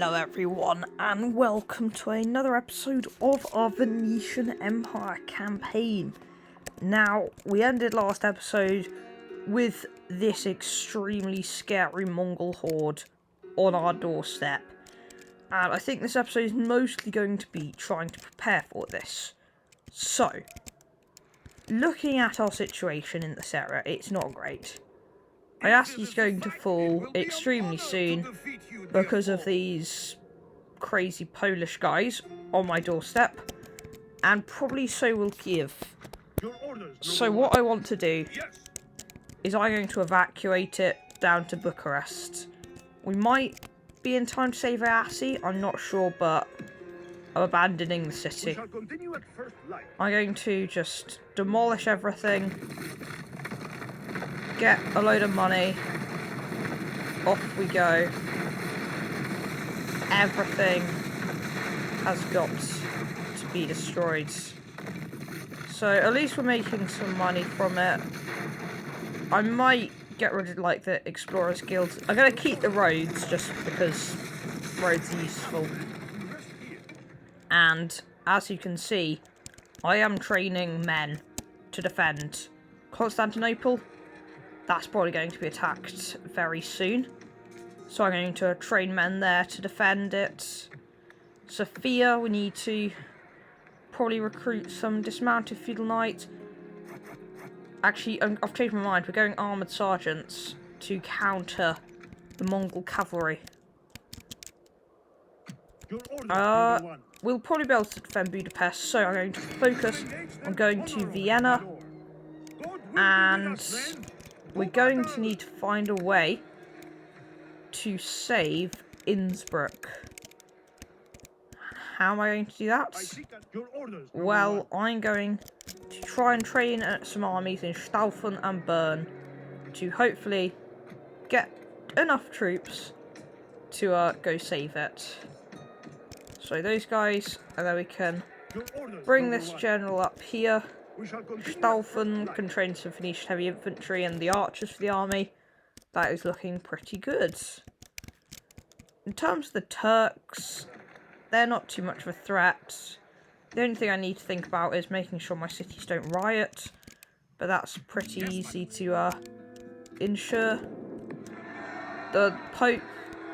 Hello everyone, and welcome to another episode of our Venetian Empire campaign. Now, we ended last episode with this extremely scary Mongol horde on our doorstep. And I think this episode is mostly going to be trying to prepare for this. So, looking at our situation in this area, it's not great. Ayasi's going to fall extremely soon because of these crazy Polish guys on my doorstep, and probably so will Kiev. So what I want to do is I'm going to evacuate it down to Bucharest. We might be in time to save Ayasi, I'm not sure, but I'm abandoning the city. I'm going to just demolish everything, get a load of money, off we go. Everything has got to be destroyed. So at least we're making some money from it. I might get rid of like the Explorers Guild. I'm going to keep the roads just because roads are useful. And as you can see, I am training men to defend Constantinople. That's probably going to be attacked very soon. So I'm going to train men there to defend it. Sofia, we need to probably recruit some dismounted feudal knights. Actually, I've changed my mind. We're going armoured sergeants to counter the Mongol cavalry. We'll probably be able to defend Budapest, so I'm going to focus on going to Vienna. And we're going to need to find a way to save Innsbruck. How am I going to do that? Well, I'm going to try and train some armies in Staufen and Bern to hopefully get enough troops to go save it. So those guys, and then we can bring this general up here. Staufen can train some Venetian heavy infantry and the archers for the army. That is looking pretty good. In terms of the Turks, they're not too much of a threat. The only thing I need to think about is making sure my cities don't riot. But that's pretty easy to ensure. The Pope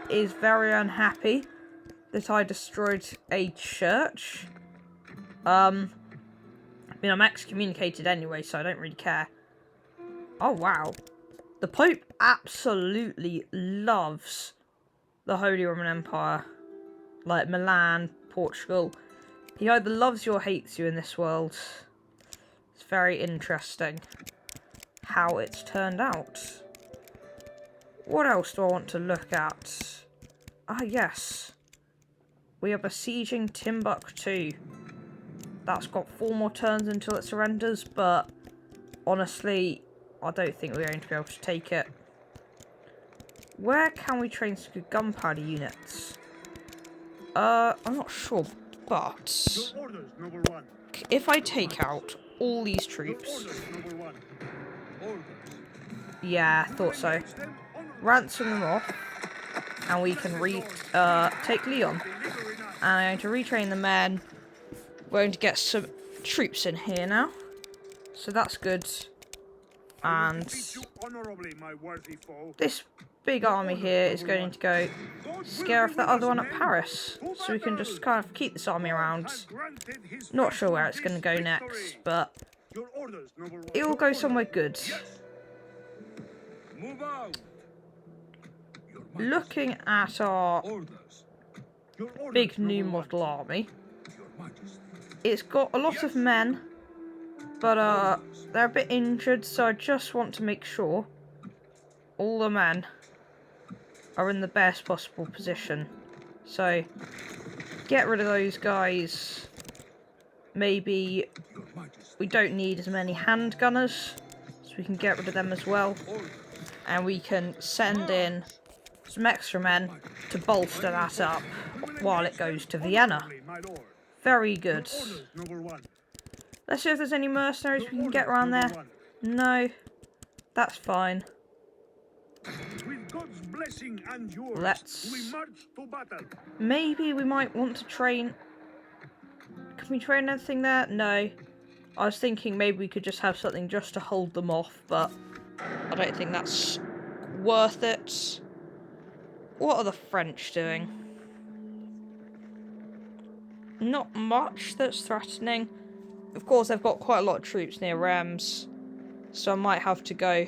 is very unhappy that I destroyed a church. I mean, I'm excommunicated anyway, so I don't really care. Oh, wow. The Pope absolutely loves the Holy Roman Empire. Like Milan, Portugal. He either loves you or hates you in this world. It's very interesting how it's turned out. What else do I want to look at? Ah, yes. We are besieging Timbuktu. That's got 4 more turns until it surrenders, but honestly, I don't think we're going to be able to take it. Where can we train some good gunpowder units? I'm not sure, but if I take out all these troops, yeah, I thought so. Ransom them off, and we can take Lyon. And I'm going to retrain the men. We're going to get some troops in here now, so that's good. And this big army here is going to go scare off that other one at Paris, so we can just kind of keep this army around. Not sure where it's going to go next, but it will go somewhere good. Looking at our big new model army, it's got a lot of men, but they're a bit injured, so I just want to make sure all the men are in the best possible position. So, get rid of those guys. Maybe we don't need as many handgunners, so we can get rid of them as well. And we can send in some extra men to bolster that up while it goes to Vienna. Very good. Let's see if there's any mercenaries we can get around there. No, that's fine. let's... Maybe we might want to train... Can we train anything there? No. I was thinking maybe we could just have something just to hold them off, but I don't think that's worth it. What are the French doing? Not much that's threatening. Of course, they've got quite a lot of troops near Reims, so I might have to go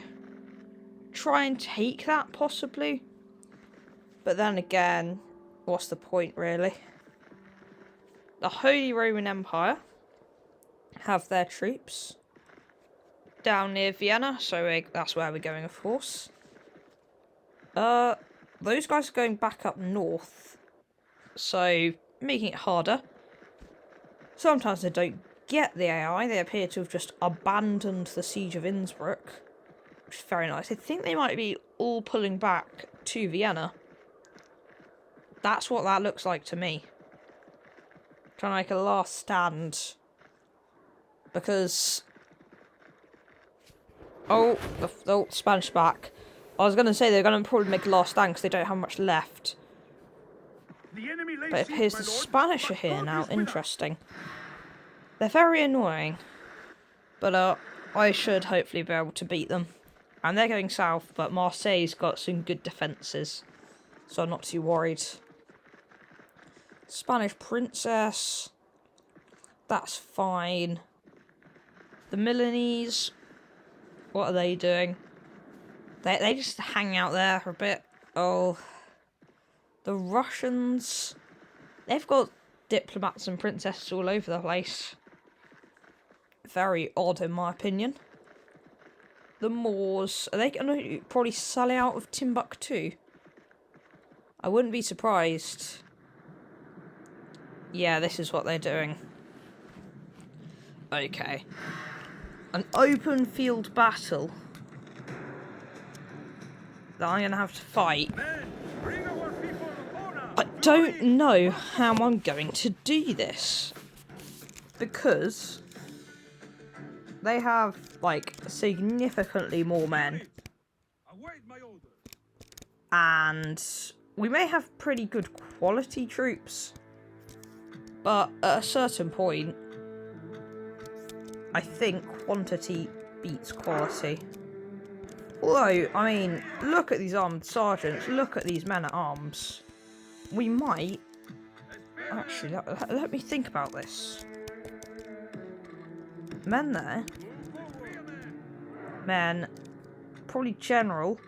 try and take that, possibly. But then again, what's the point, really? The Holy Roman Empire have their troops down near Vienna, so that's where we're going, of course. Those guys are going back up north, so making it harder. Sometimes they don't get the AI, they appear to have just abandoned the siege of Innsbruck, which is very nice. I think they might be all pulling back to Vienna. That's what that looks like to me. Trying to make a last stand. Because... Oh, the Spanish back. I was going to say they're going to probably make a last stand because they don't have much left. But it appears the Spanish are here now. Interesting. They're very annoying. But I should hopefully be able to beat them. And they're going south, but Marseille's got some good defences. So I'm not too worried. Spanish princess. That's fine. The Milanese. What are they doing? They just hang out there for a bit. Oh. The Russians. They've got diplomats and princesses all over the place. Very odd in my opinion. The Moors. Are they going to probably sally out of Timbuktu? I wouldn't be surprised. Yeah, this is what they're doing. Okay. An open field battle that I'm going to have to fight. I don't know how I'm going to do this. Because they have, like, significantly more men. And we may have pretty good quality troops. But at a certain point, I think quantity beats quality. Although, I mean, look at these armed sergeants, look at these men-at-arms. We might... Actually, let me think about this. Men there. Men. Probably general.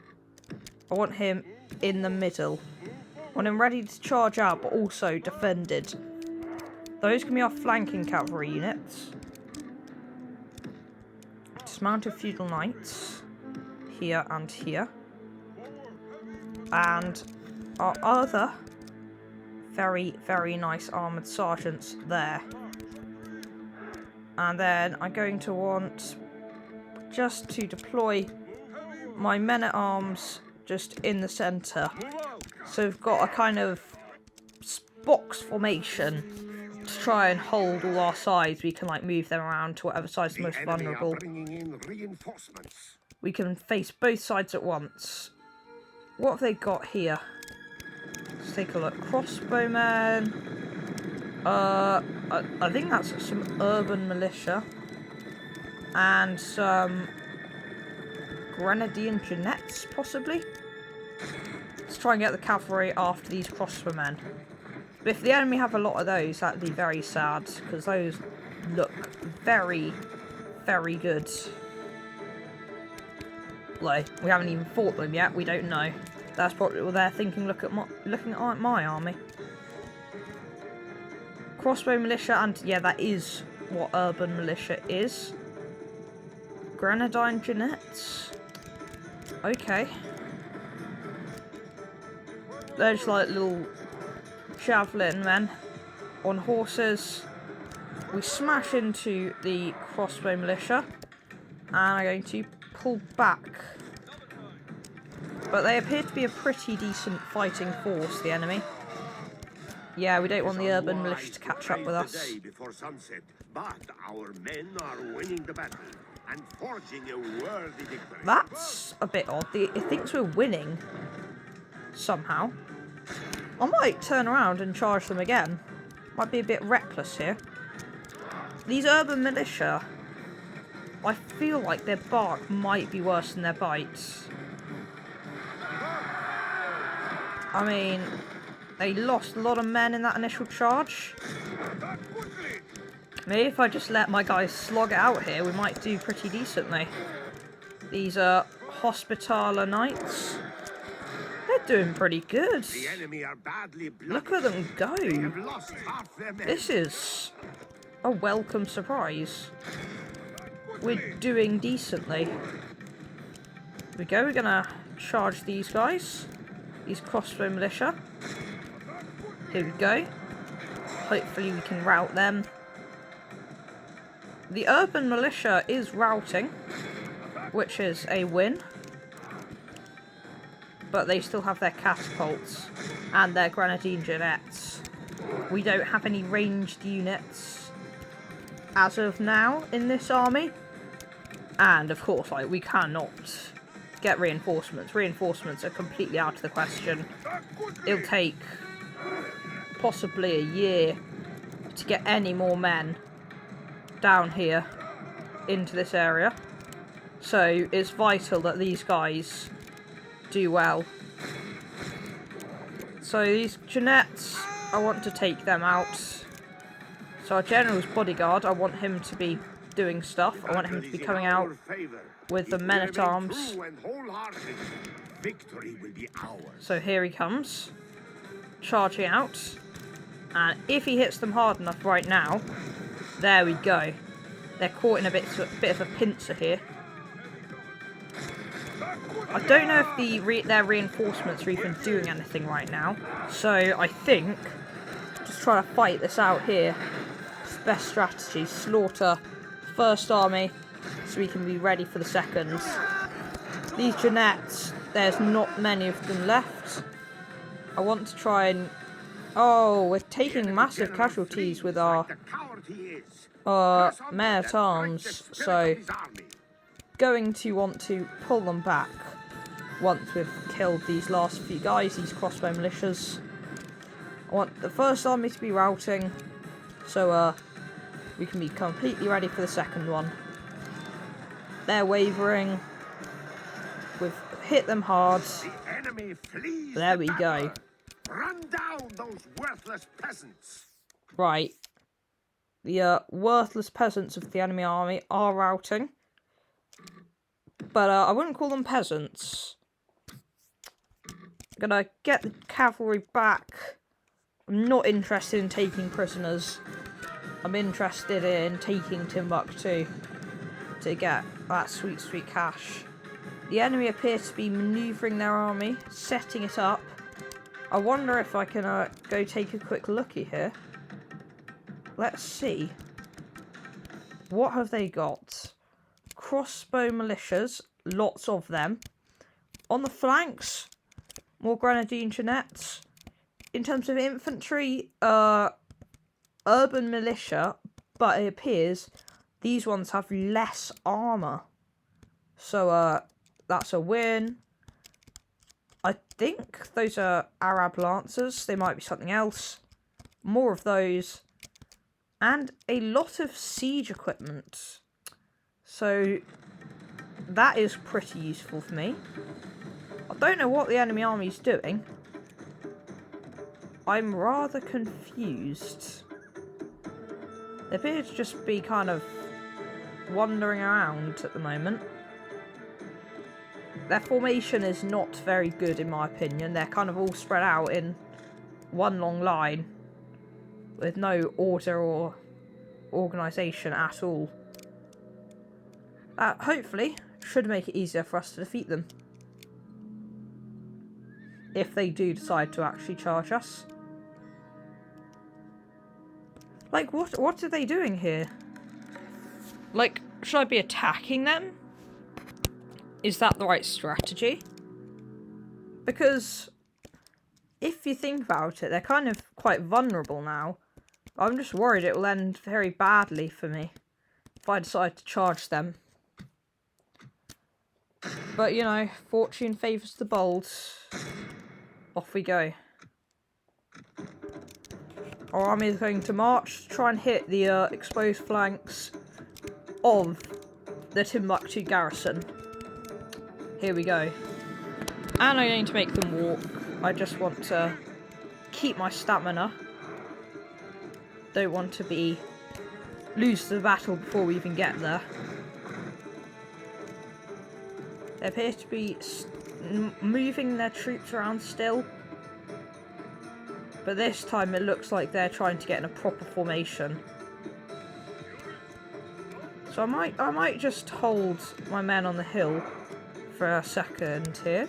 I want him in the middle. I want him ready to charge out, but also defended. Those can be our flanking cavalry units. Dismounted feudal knights. Here and here. And our other very, very nice armoured sergeants there. And then I'm going to want just to deploy my men-at-arms just in the centre. So we've got a kind of box formation to try and hold all our sides. We can like move them around to whatever side's the most vulnerable. We can face both sides at once. What have they got here? Let's take a look. Crossbowmen. I think that's some urban militia. And some Grenadier Genets, possibly? Let's try and get the cavalry after these crossbowmen. But if the enemy have a lot of those, that'd be very sad, because those look very, very good. Like, we haven't even fought them yet, we don't know. That's probably what they're thinking, looking at my army. Crossbow militia, and yeah, that is what urban militia is. Grenadier Genets. Okay. They're just like little javelin men on horses. We smash into the crossbow militia and are going to pull back. But they appear to be a pretty decent fighting force, the enemy. Yeah, we don't want the urban militia to catch up with us. But our men are winning the battle and forging a worthy victory. That's a bit odd. It thinks we're winning. somehow. I might turn around and charge them again. Might be a bit reckless here. These urban militia, I feel like their bark might be worse than their bites. I mean, they lost a lot of men in that initial charge. Maybe if I just let my guys slog it out here, we might do pretty decently. These are Hospitaller Knights. They're doing pretty good. The enemy are badly blooded. Look at them go. They have lost half their men. This is a welcome surprise. We're doing decently. Here we go, we're gonna charge these guys. These crossbow militia. Here we go. Hopefully we can rout them. The urban militia is routing, which is a win. But they still have their catapults and their grenadine genets. We don't have any ranged units as of now in this army. And of course, like, we cannot get reinforcements. Reinforcements are completely out of the question. It'll take possibly a year to get any more men down here into this area. So it's vital that these guys do well. So these genets, I want to take them out. So our general's bodyguard, I want him to be doing stuff. I want him to be coming out with the men-at-arms. So here he comes, charging out. And if he hits them hard enough right now, there we go. They're caught in a bit of a pincer here. I don't know if their reinforcements are even doing anything right now. So I think just trying to fight this out here is the best strategy. Slaughter first army so we can be ready for the second. These genets, there's not many of them left. I want to try and... Oh, we're taking massive casualties with our men-at-arms, so going to want to pull them back once we've killed these last few guys, these crossbow militias. I want the first army to be routing, so we can be completely ready for the second one. They're wavering. We've hit them hard. There we go. Run down those worthless peasants. Right. The worthless peasants of the enemy army are routing. But I wouldn't call them peasants. I'm gonna get the cavalry back. I'm not interested in taking prisoners. I'm interested in taking Timbuktu to get that sweet, sweet cash. The enemy appear to be manoeuvring their army, setting it up. I wonder if I can go take a quick looky here. Let's see. What have they got? Crossbow militias, lots of them. On the flanks, more grenadine genets. In terms of infantry, urban militia, but it appears these ones have less armour. So, that's a win. I think those are Arab Lancers. They might be something else. More of those. And a lot of siege equipment. So, that is pretty useful for me. I don't know what the enemy army's doing. I'm rather confused. They appear to just be kind of wandering around at the moment. Their formation is not very good in my opinion. They're kind of all spread out in one long line with no order or organisation at all. Hopefully should make it easier for us to defeat them. If they do decide to actually charge us. Like, what are they doing here? Like, should I be attacking them? Is that the right strategy? Because if you think about it, they're kind of quite vulnerable now. I'm just worried it will end very badly for me if I decide to charge them. But, you know, fortune favours the bold. off we go. Our army is going to march to try and hit the exposed flanks of the Timbuktu garrison. Here we go. And I'm going to make them walk. I just want to keep my stamina. Don't want to lose the battle before we even get there. They appear to be moving their troops around still. But this time it looks like they're trying to get in a proper formation. So I might just hold my men on the hill for a second here.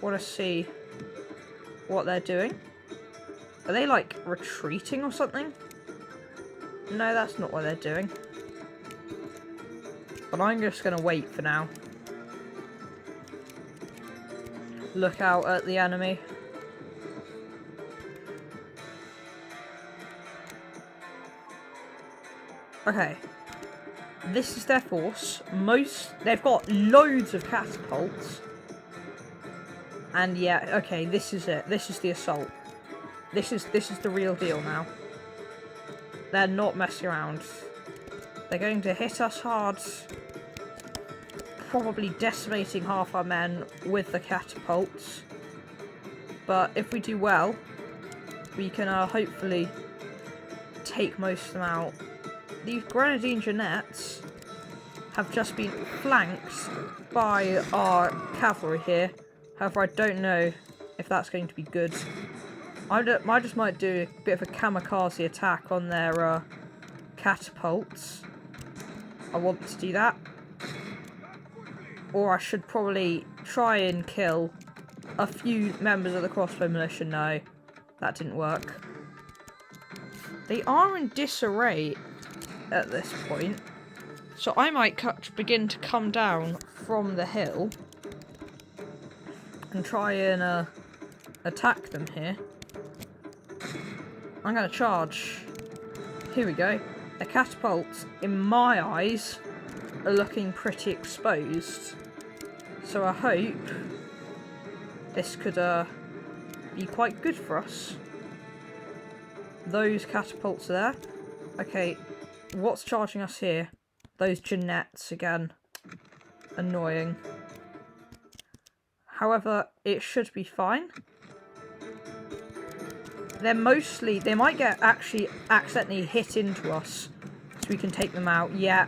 Want to see what they're doing. Are they like retreating or something? No, that's not what they're doing. But I'm just going to wait for now. Look out at the enemy. Okay. This is their force. They've got loads of catapults. And yeah, okay, this is it. This is the assault. This is the real deal now. They're not messing around. They're going to hit us hard. Probably decimating half our men with the catapults. But if we do well, we can hopefully take most of them out. These Grenadine Jeannettes have just been flanked by our cavalry here. However, I don't know if that's going to be good. I just might do a bit of a kamikaze attack on their catapults. I want to do that. Or I should probably try and kill a few members of the crossbow militia. No, that didn't work. They are in disarray at this point. So I might begin to come down from the hill and try and attack them here. I'm going to charge. Here we go. The catapults, in my eyes, are looking pretty exposed. So I hope this could be quite good for us. Those catapults are there. Okay, what's charging us here? Those Jeannettes again. Annoying. However, it should be fine. They might get actually accidentally hit into us, so we can take them out. Yeah,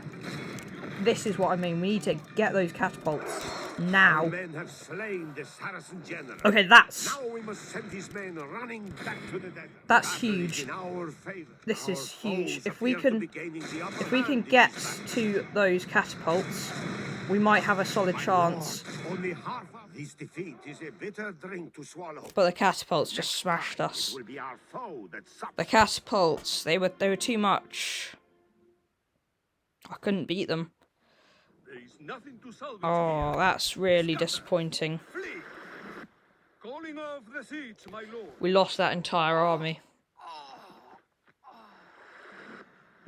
this is what I mean. We need to get those catapults now. Men have slain the Saracen general. Okay, that's Now we must send his men running back to the desert. That's huge. In our favor. This is Our huge. foes If we appear to can, be gaining the upper if we can hand in get this battle. to those catapults, we might have a solid chance. Only half of his defeat is a bitter drink to swallow. But the catapults just smashed us. It will be our foe that suffers. The catapults, they were too much. I couldn't beat them. There is nothing to salvage. Oh, that's really disappointing. Flee. Calling off the siege, my lord. We lost that entire army.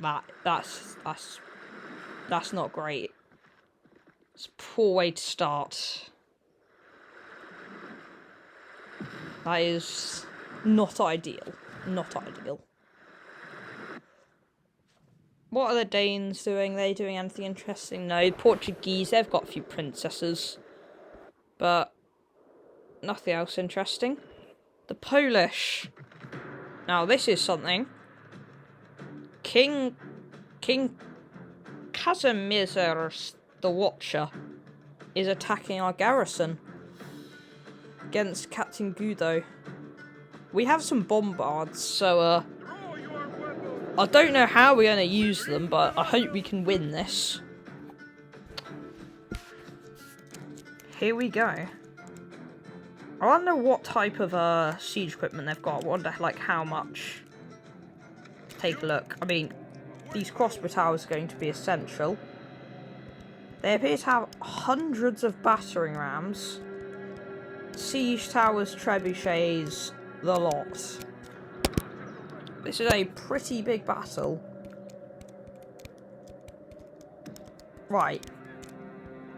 That's not great. It's a poor way to start. That is not ideal. Not ideal. What are the Danes doing? Are they doing anything interesting? No, the Portuguese, they've got a few princesses. But nothing else interesting. The Polish. Now this is something. King Kazimierz the Watcher is attacking our garrison against Captain Gudo. We have some bombards, so I don't know how we're going to use them, but I hope we can win this. Here we go. I wonder what type of siege equipment they've got. I wonder like how much. Take a look. I mean, these crossbow towers are going to be essential. They appear to have hundreds of battering rams, siege towers, trebuchets, the lot. This is a pretty big battle. Right.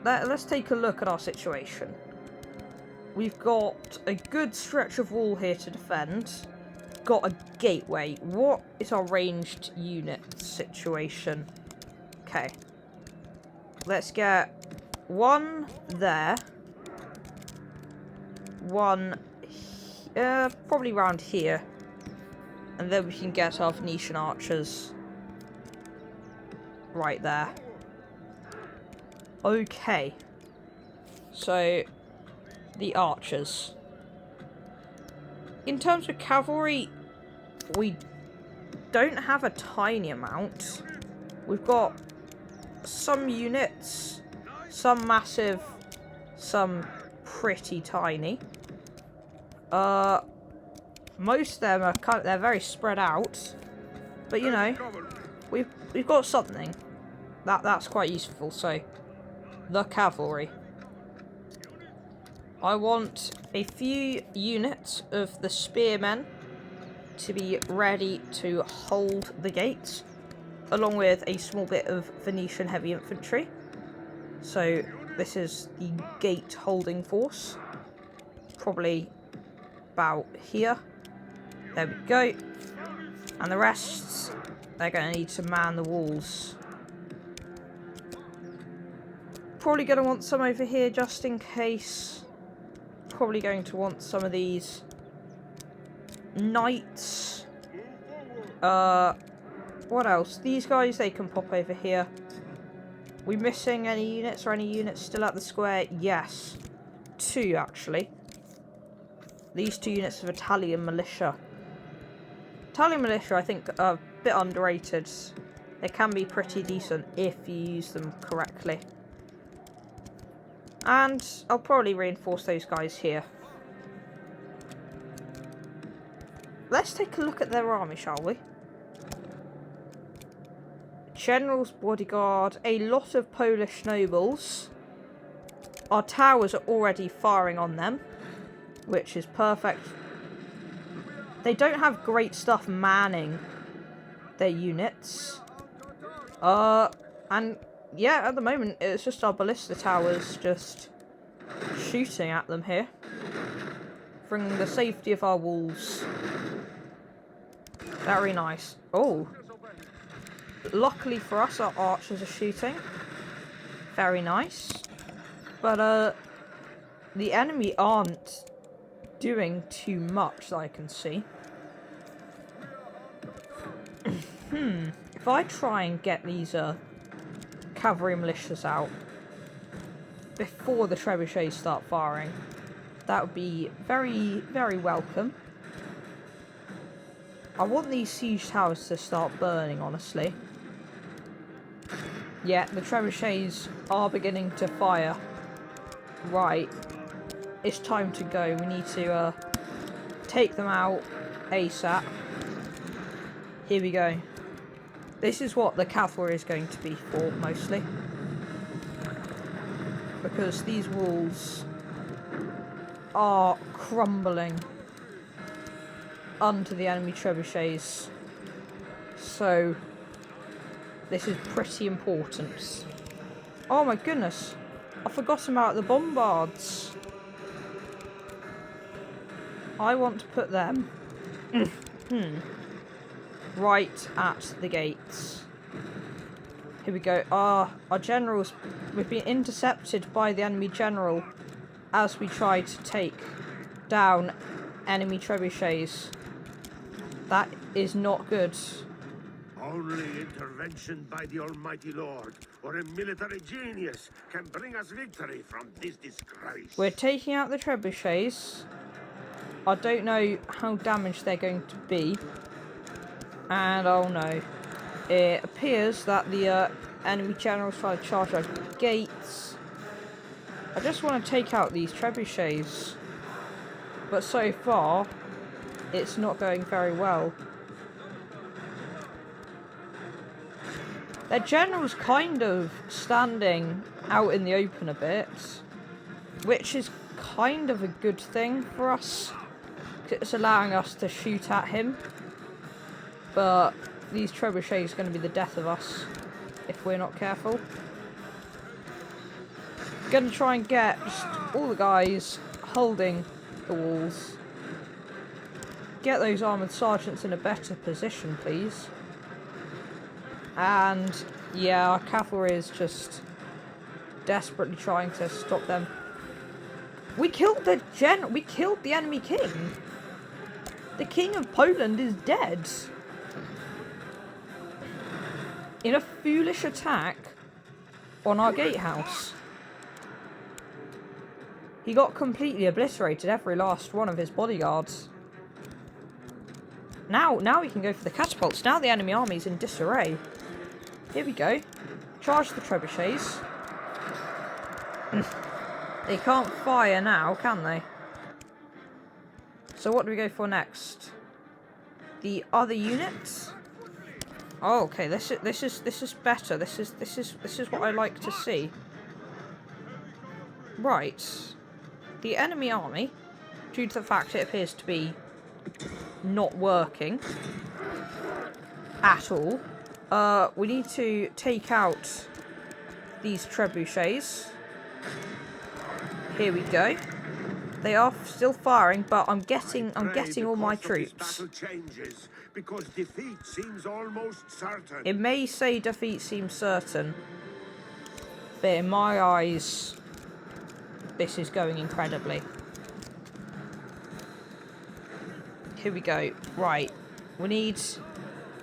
Let's take a look at our situation. we've got a good stretch of wall here to defend. Got a gateway. What is our ranged unit situation? Okay. Let's get one there. One probably around here. And then we can get our Venetian archers right there. Okay. So, the archers. In terms of cavalry, we don't have a tiny amount. We've got some units, some massive, some pretty tiny. Most of them are they're very spread out, but you know, we've got something that's quite useful. So, the cavalry. I want a few units of the spearmen to be ready to hold the gates, along with a small bit of Venetian heavy infantry. So this is the gate holding force. Probably about here. There we go. And the rest, they're going to need to man the walls. Probably going to want some over here just in case. Probably going to want some of these knights. What else? These guys, they can pop over here. We missing any units or any units still at the square? Yes. 2, actually. These 2 units of Italian militia. Italian militia, I think, are a bit underrated. They can be pretty decent if you use them correctly. And I'll probably reinforce those guys here. Let's take a look at their army, shall we? General's bodyguard, a lot of Polish nobles. Our towers are already firing on them, which is perfect. They don't have great stuff manning their units. And yeah, at the moment, it's just our ballista towers just shooting at them here. Bringing the safety of our walls. Very nice. Oh. Luckily for us, our archers are shooting. Very nice. But, the enemy aren't doing too much that I can see. If I try and get these, cavalry militias out before the trebuchets start firing, that would be very, very welcome. I want these siege towers to start burning, honestly. Yeah, the trebuchets are beginning to fire. Right. It's time to go. We need to take them out ASAP. Here we go. This is what the cavalry is going to be for, mostly. Because these walls are crumbling under the enemy trebuchets. So, this is pretty important. Oh my goodness. I forgot about the bombards. I want to put them right at the gates. Here we go. Our generals, we've been intercepted by the enemy general as we try to take down enemy trebuchets. That is not good. Only intervention by the Almighty Lord or a military genius can bring us victory from this disgrace. We're taking out the trebuchets. I don't know how damaged they're going to be. And oh no. It appears that the enemy generals try to charge our gates. I just want to take out these trebuchets. But so far, it's not going very well. Their general's kind of standing out in the open a bit, which is kind of a good thing for us. It's allowing us to shoot at him. But these trebuchets are going to be the death of us if we're not careful. Going to try and get just all the guys holding the walls. Get those armoured sergeants in a better position, please. And yeah, our cavalry is just desperately trying to stop them. We killed the enemy king. The king of Poland is dead. In a foolish attack on our gatehouse. He got completely obliterated, every last one of his bodyguards. Now we can go for the catapults. Now the enemy army's in disarray. Here we go. Charge the trebuchets. They can't fire now, can they? So what do we go for next? The other units? Oh, okay. This is better. This is what I like to see. Right. The enemy army, due to the fact it appears to be not working at all, we need to take out these trebuchets. Here we go. They are still firing, but I'm getting all my troops. Because defeat seems almost certain. It may say defeat seems certain, but in my eyes, this is going incredibly. Here we go. Right. We need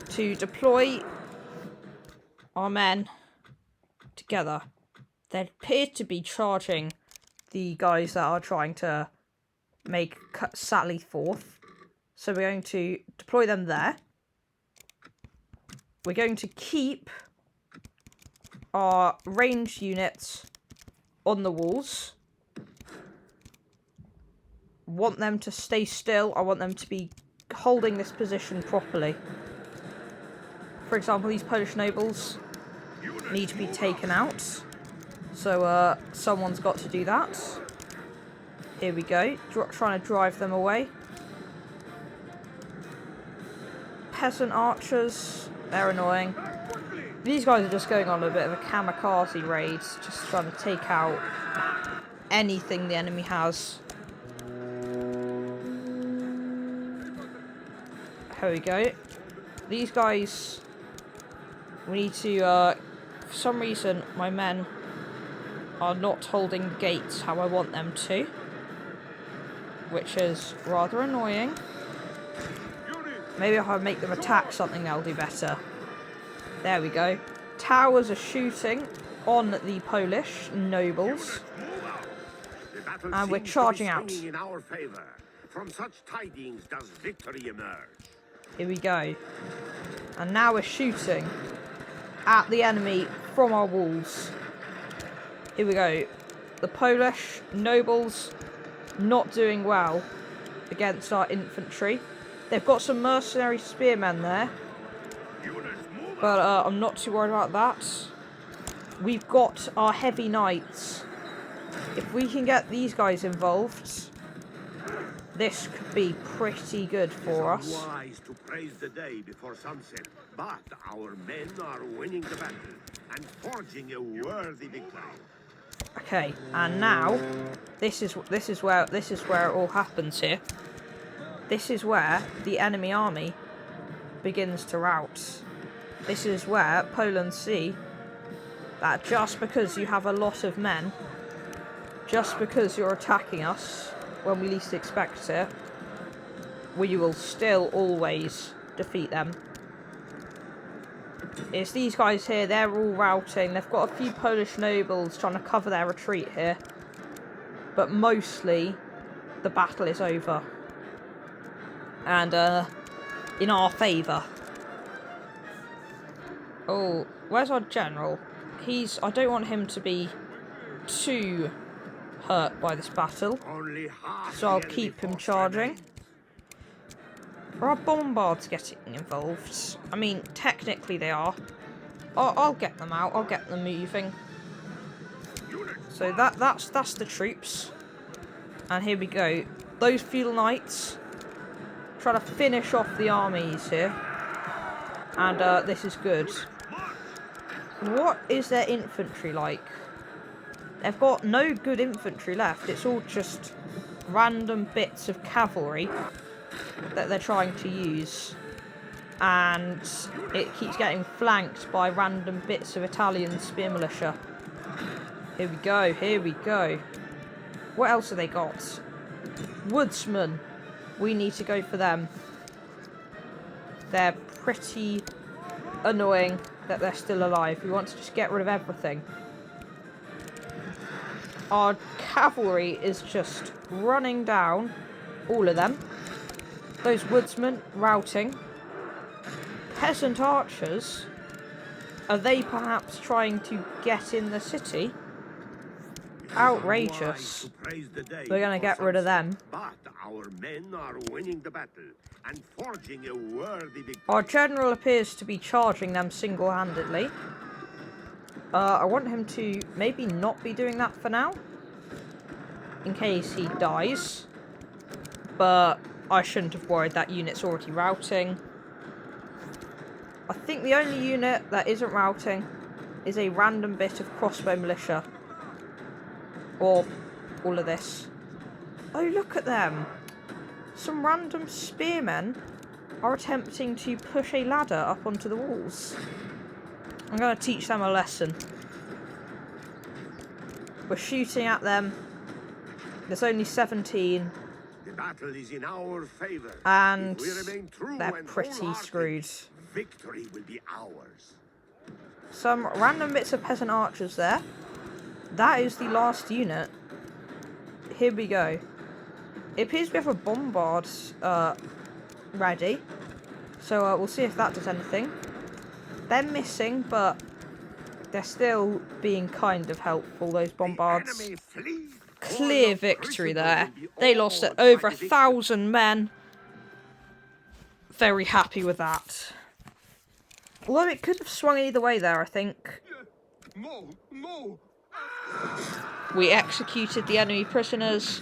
to deploy our men together. They appear to be charging the guys that are trying to make sally forth. So we're going to deploy them there. We're going to keep our ranged units on the walls. Want them to stay still. I want them to be holding this position properly. For example, these Polish nobles need to be taken out. So someone's got to do that. Here we go. Trying to drive them away. Peasant archers. They're annoying. These guys are just going on a bit of a kamikaze raid. Just trying to take out anything the enemy has. Here we go. These guys, we need to, for some reason, my men are not holding the gates how I want them to, which is rather annoying. Maybe if I make them attack something, they'll do better. There we go. Towers are shooting on the Polish nobles, and we're charging out. In our favor. From such tidings does victory emerge. Here we go. And now we're shooting at the enemy from our walls. Here we go. The Polish nobles not doing well against our infantry. They've got some mercenary spearmen there. But I'm not too worried about that. We've got our heavy knights. If we can get these guys involved, this could be pretty good for us. It's wise to praise the day before sunset, but our men are winning the battle and forging a worthy victory. Okay, and now this is where it all happens here. This is where the enemy army begins to rout. This is where Poland see that just because you have a lot of men, just because you're attacking us when we least expect it, we will still always defeat them. It's these guys here, they're all routing. They've got a few Polish nobles trying to cover their retreat here. But mostly, the battle is over. And, in our favour. Oh, where's our general? I don't want him to be too hurt by this battle. So I'll keep him charging. Are our bombards getting involved? I mean, technically they are. I'll get them out. I'll get them moving. So that's the troops. And here we go. Those feudal knights try to finish off the armies here. And this is good. What is their infantry like? They've got no good infantry left. It's all just random bits of cavalry that they're trying to use. And it keeps getting flanked by random bits of Italian spear militia. Here we go, here we go. What else have they got? Woodsmen. We need to go for them. They're pretty annoying that they're still alive. We want to just get rid of everything. Our cavalry is just running down all of them. Those woodsmen routing. Peasant archers. Are they perhaps trying to get in the city? Outrageous. We're going to get rid of them. But our men are winning the battle and forging a worthy victory. Our general appears to be charging them single-handedly. I want him to maybe not be doing that for now, in case he dies. But I shouldn't have worried, that unit's already routing. I think the only unit that isn't routing is a random bit of crossbow militia. Or all of this. Oh, look at them. Some random spearmen are attempting to push a ladder up onto the walls. I'm going to teach them a lesson. We're shooting at them. There's only 17. The battle is in our favor. And if we remain true they're and pretty wholehearted, screwed. Victory will be ours. Some random bits of peasant archers there. That is the last unit. Here we go. It appears we have a bombard ready. So we'll see if that does anything. They're missing, but they're still being kind of helpful, those bombards. Clear victory there. They lost over 1,000 men. Very happy with that. Although it could have swung either way there, I think. We executed the enemy prisoners.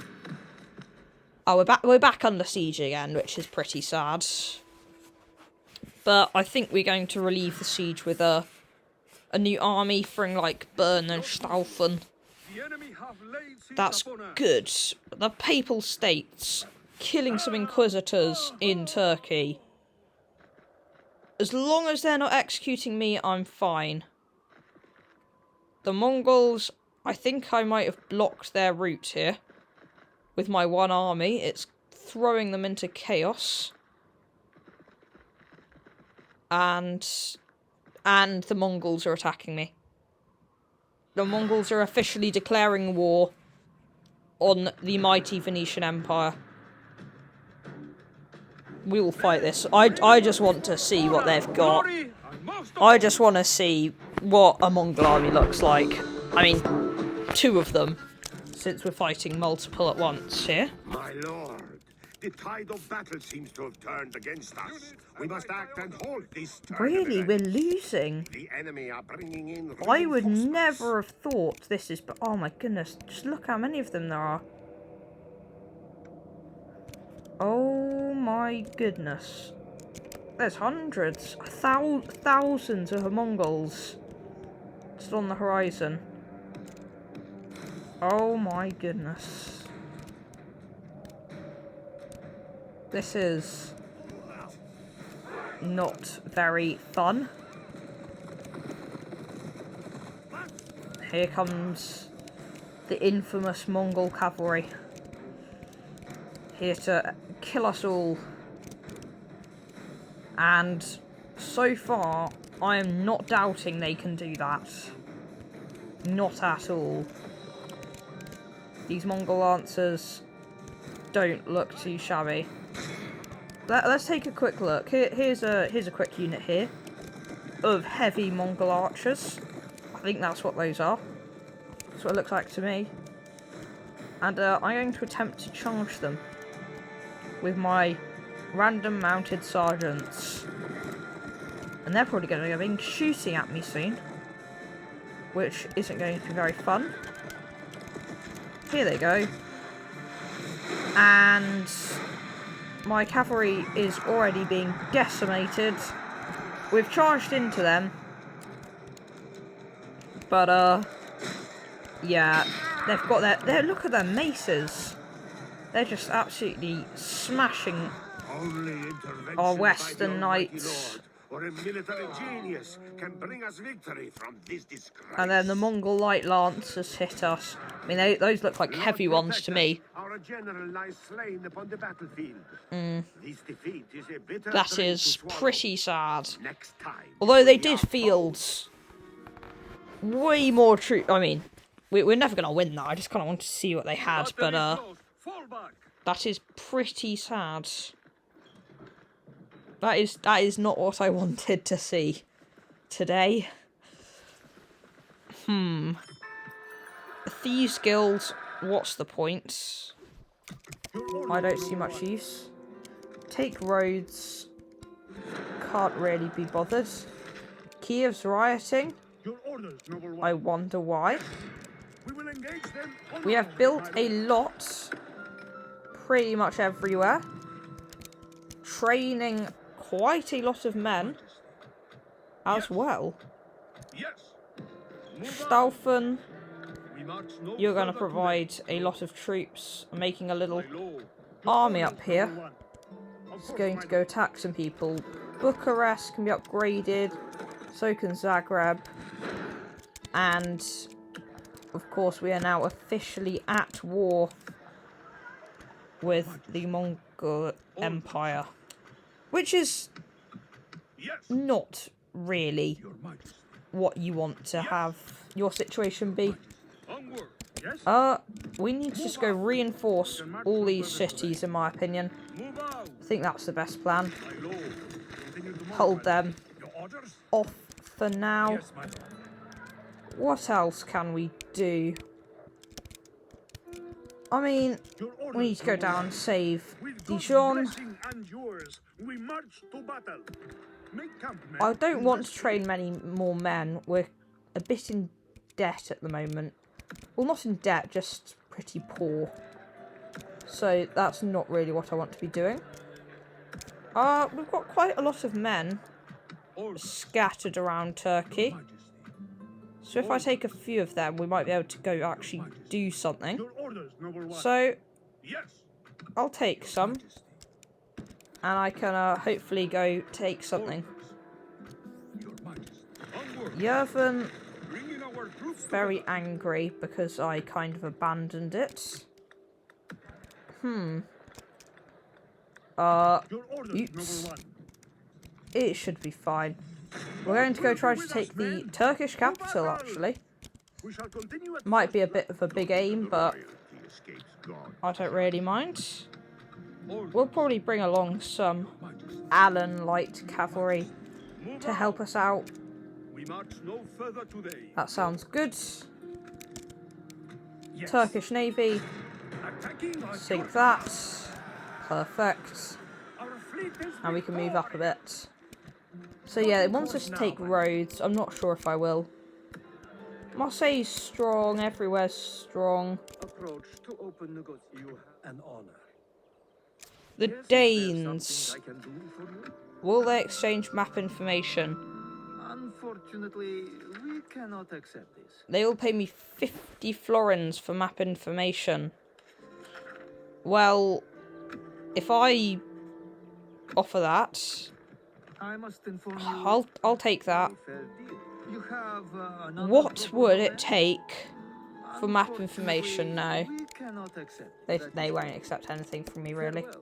Oh, we're back under siege again, which is pretty sad. But I think we're going to relieve the siege with a new army from like Bern and Staufen. That's good. The Papal States killing some inquisitors in Turkey. As long as they're not executing me, I'm fine. The Mongols, I think I might have blocked their route here with my one army. It's throwing them into chaos. And the Mongols are attacking me. The Mongols are officially declaring war on the mighty Venetian Empire. We will fight this. I just want to see what they've got. I just want to see what a Mongol army looks like. I mean, 2 of them, since we're fighting multiple at once here. My lord, the tide of battle seems to have turned against us. We must act and halt this turn. Really, we're losing. The enemy are bringing in I would reinforcements. never have thought this is... But oh my goodness, just look how many of them there are. Oh my goodness. There's hundreds, thousands of Mongols just on the horizon. Oh my goodness. This is not very fun. Here comes the infamous Mongol cavalry. Here to kill us all. And so far, I am not doubting they can do that. Not at all. These Mongol lancers don't look too shabby. Let's take a quick look. Here's a quick unit here of heavy Mongol archers. I think that's what those are. That's what it looks like to me. And I'm going to attempt to charge them with my random mounted sergeants. And they're probably going to be shooting at me soon, which isn't going to be very fun. Here they go. And my cavalry is already being decimated. We've charged into them. But, yeah, they've got their... Look at their maces. They're just absolutely smashing Only intervention our by Western the Almighty knights. Lord or a military genius can bring us victory from this disgrace. And then the Mongol light lancers hit us. I mean, those look like heavy ones to me. Our general lies slain upon the battlefield. This defeat is a bitter That drink is to swallow. pretty sad. Next time, Although they we did are field way more true. I mean, we're never gonna win that. I just kind of want to see what they had, but that is pretty sad. That is not what I wanted to see today. Thieves Guild, what's the point? I don't see much use. Take roads. Can't really be bothered. Kiev's rioting. I wonder why. We have built a lot pretty much everywhere. Training quite a lot of men as well. Staufen, you're going to provide a lot of troops. I'm making a little army up here. It's going to go attack some people. Bucharest can be upgraded. So can Zagreb. And, of course, we are now officially at war with the Mongol Empire. Which is not really what you want to have your situation be. We need to just go reinforce all these cities, in my opinion. I think that's the best plan. Hold them off for now. What else can we do? I mean, we need to go down and save Dijon. I don't want to train many more men. We're a bit in debt at the moment. Well, not in debt, just pretty poor. So that's not really what I want to be doing. We've got quite a lot of men scattered around Turkey. So if I take a few of them, we might be able to go actually do something. So I'll take some. And I can hopefully go take something. Yerevan, very angry because I kind of abandoned it. Oops. It should be fine. We're going to go try to take the Turkish capital, actually. Might be a bit of a big aim, but I don't really mind. We'll probably bring along some Allen light cavalry to help us out. That sounds good. Turkish Navy. Sink that. Perfect. And we can move up a bit. So yeah, it wants us to take roads. I'm not sure if I will. Marseille's strong. Everywhere's strong. The Danes. Will they exchange map information? Unfortunately, we cannot accept this. They will pay me 50 florins for map information. Well, if I offer that, I must inform you. I'll take that. You have, another What would it proposal? take for map information now? We cannot accept They that. won't accept anything from me, really. Farewell.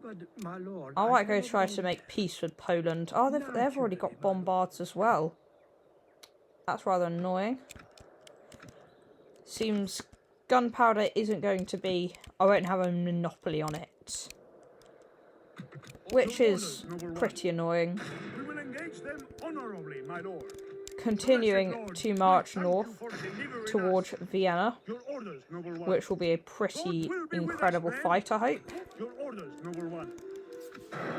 But, my lord, I might go cannot try to make peace with Poland. Oh, they've already got bombards as well. That's rather annoying. Seems gunpowder isn't going to be... I won't have a monopoly on it. Which is pretty annoying. We will engage them honorably, my lord. Continuing to march north towards Vienna, which will be a pretty incredible fight, I hope.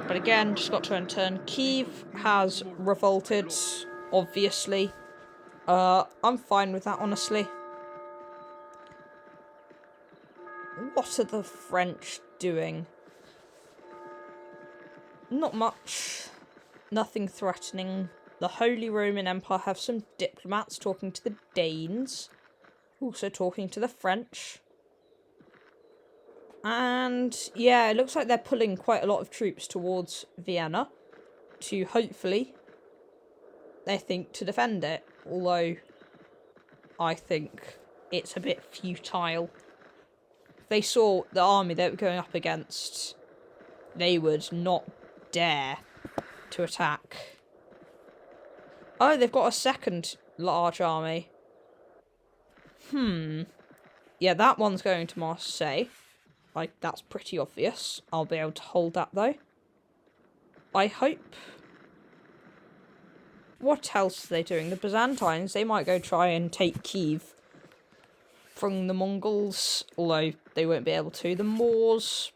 But again, just got to turn. Kiev has revolted, obviously. I'm fine with that, honestly. What are the French doing? Not much. Nothing threatening. The Holy Roman Empire have some diplomats talking to the Danes. Also talking to the French. And yeah, it looks like they're pulling quite a lot of troops towards Vienna to hopefully, they think, to defend it. Although I think it's a bit futile. If they saw the army they were going up against, they would not dare to attack. Oh, they've got a second large army. Yeah, that one's going to Marseille. Like, that's pretty obvious. I'll be able to hold that, though. I hope. What else are they doing? The Byzantines, they might go try and take Kiev from the Mongols, although they won't be able to. The Moors,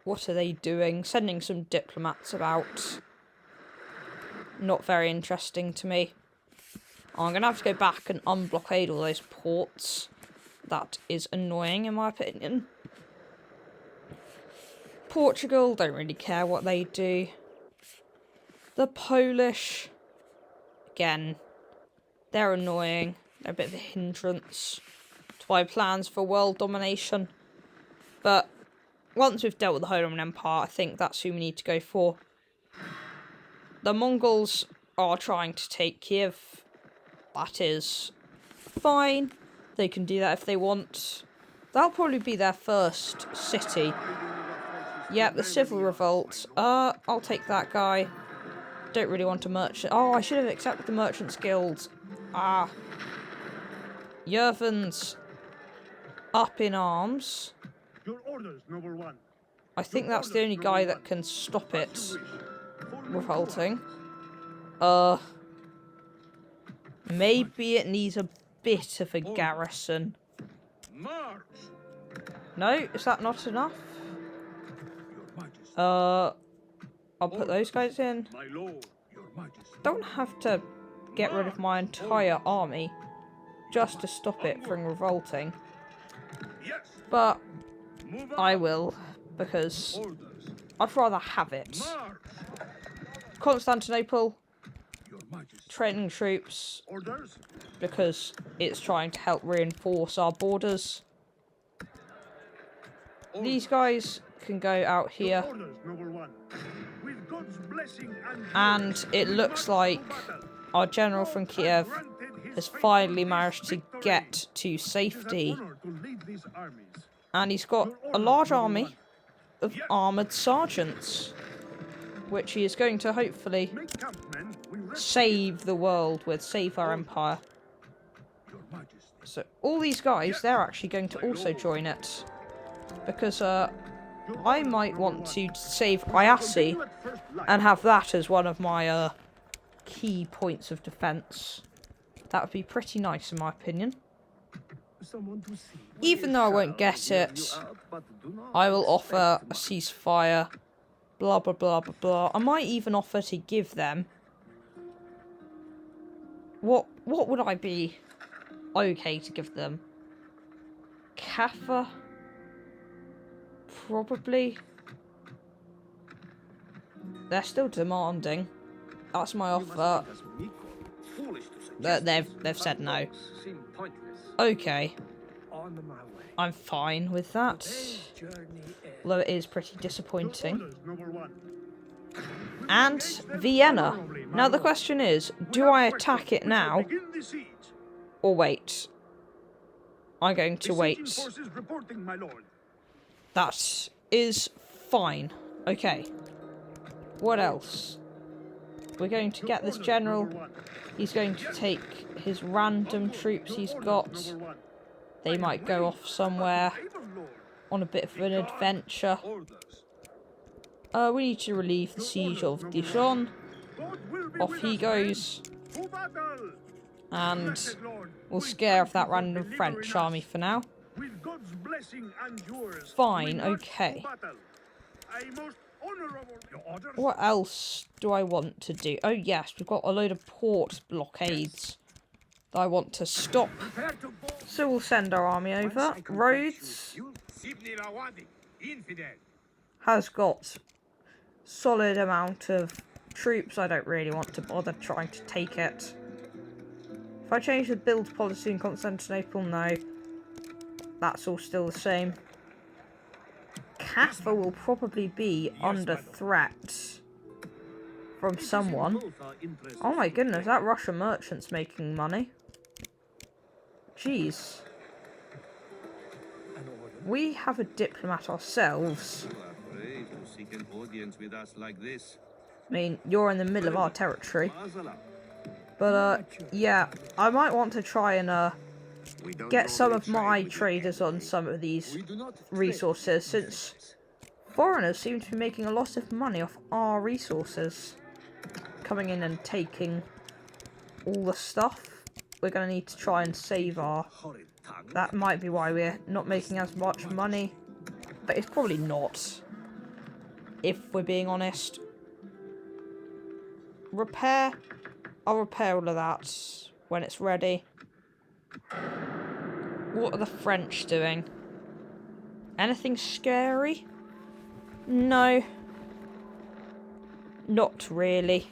what are they doing? Sending some diplomats about. Not very interesting to me. I'm going to have to go back and unblockade all those ports. That is annoying, in my opinion. Portugal, don't really care what they do. The Polish, again, they're annoying. They're a bit of a hindrance to my plans for world domination. But once we've dealt with the Holy Roman Empire, I think that's who we need to go for. The Mongols are trying to take Kiev. That is fine. They can do that if they want. That'll probably be their first city. Yep, the civil revolt. I'll take that guy. Don't really want a merchant. Oh, I should have accepted the Merchants Guild. Yervans up in arms. Your orders, noble one. I think that's the only guy that can stop it revolting. Maybe it needs a bit of a garrison. March. No, is that not enough? I'll put those guys in. My lord, your majesty. Don't have to get rid of my entire army just to stop it from revolting. Yes. But Move I on. will, because Orders. I'd rather have it. March. Constantinople, Your majesty. training troops, Orders. because it's trying to help reinforce our borders. These guys can go out here, Orders, noble one. With God's blessing and it looks like our general from Kiev has finally managed to get to safety. And he's got a large army of armoured sergeants, which he is going to hopefully save the world with, save our empire. So all these guys, they're actually going to also join it. Because I might want to save Iasi and have that as one of my key points of defence. That would be pretty nice in my opinion. Even though I won't get it, I will offer a ceasefire, blah blah blah blah blah. I might even offer to give them... What would I be okay to give them? Kaffa? Probably. They're still demanding. That's my offer. They've said no. Okay. I'm fine with that. Although it is pretty disappointing. And Vienna. Now the question is, do I attack it now? Or wait? I'm going to wait. That is fine. Okay. What else? We're going to get this general. He's going to take his random troops he's got. They might go off somewhere on a bit of an adventure. We need to relieve the siege of Dijon. Off he goes. And we'll scare off that random French army for now. Fine, okay. What else do I want to do? Oh yes, we've got a load of port blockades that I want to stop. So we'll send our army over. Rhodes has got solid amount of troops. I don't really want to bother trying to take it. If I change the build policy in Constantinople, no. That's all still the same. Casper will probably be under threat from someone. Oh my goodness, that Russian merchant's making money. Jeez. We have a diplomat ourselves. I mean, you're in the middle of our territory. But, yeah, I might want to try and, get some of my traders on some of these resources, since foreigners seem to be making a lot of money off our resources. Coming in and taking all the stuff. We're going to need to try and save our... That might be why we're not making as much money. But it's probably not, if we're being honest. Repair. I'll repair all of that when it's ready. What are the French doing? Anything scary? No. Not really.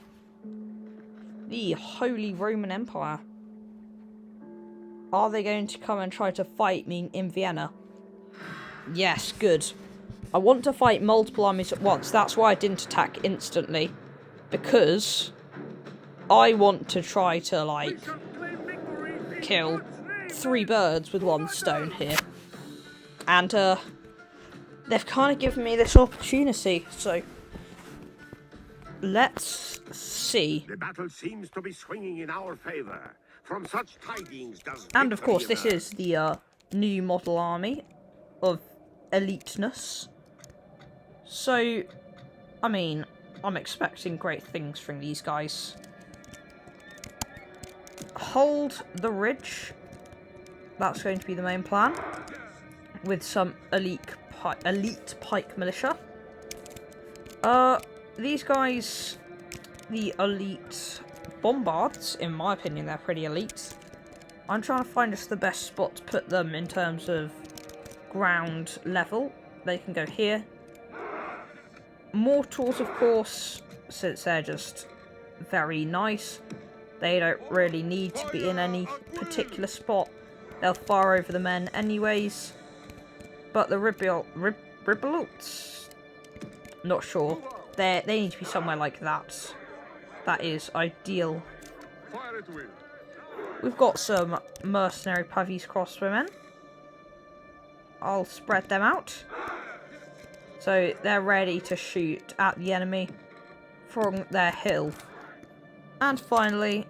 The Holy Roman Empire. Are they going to come and try to fight me in Vienna? Yes, good. I want to fight multiple armies at once. That's why I didn't attack instantly. Because I want to try to, like, kill 3 birds with 1 stone here. And, they've kind of given me this opportunity, so let's see. The battle seems to be swinging in our favor. From such tidings does And of course, this emerge. is the new model army of eliteness. So, I mean, I'm expecting great things from these guys. Hold the ridge. That's going to be the main plan. With some elite pike militia. These guys, the elite bombards, in my opinion, they're pretty elite. I'm trying to find just the best spot to put them in terms of ground level. They can go here. Mortals, of course, since they're just very nice, they don't really need to be in any particular spot. They'll fire over the men anyways. But the Ribbolets, not sure. They need to be somewhere like that. That is ideal. We've got some mercenary Pavese crossbowmen. I'll spread them out. So they're ready to shoot at the enemy from their hill. And finally,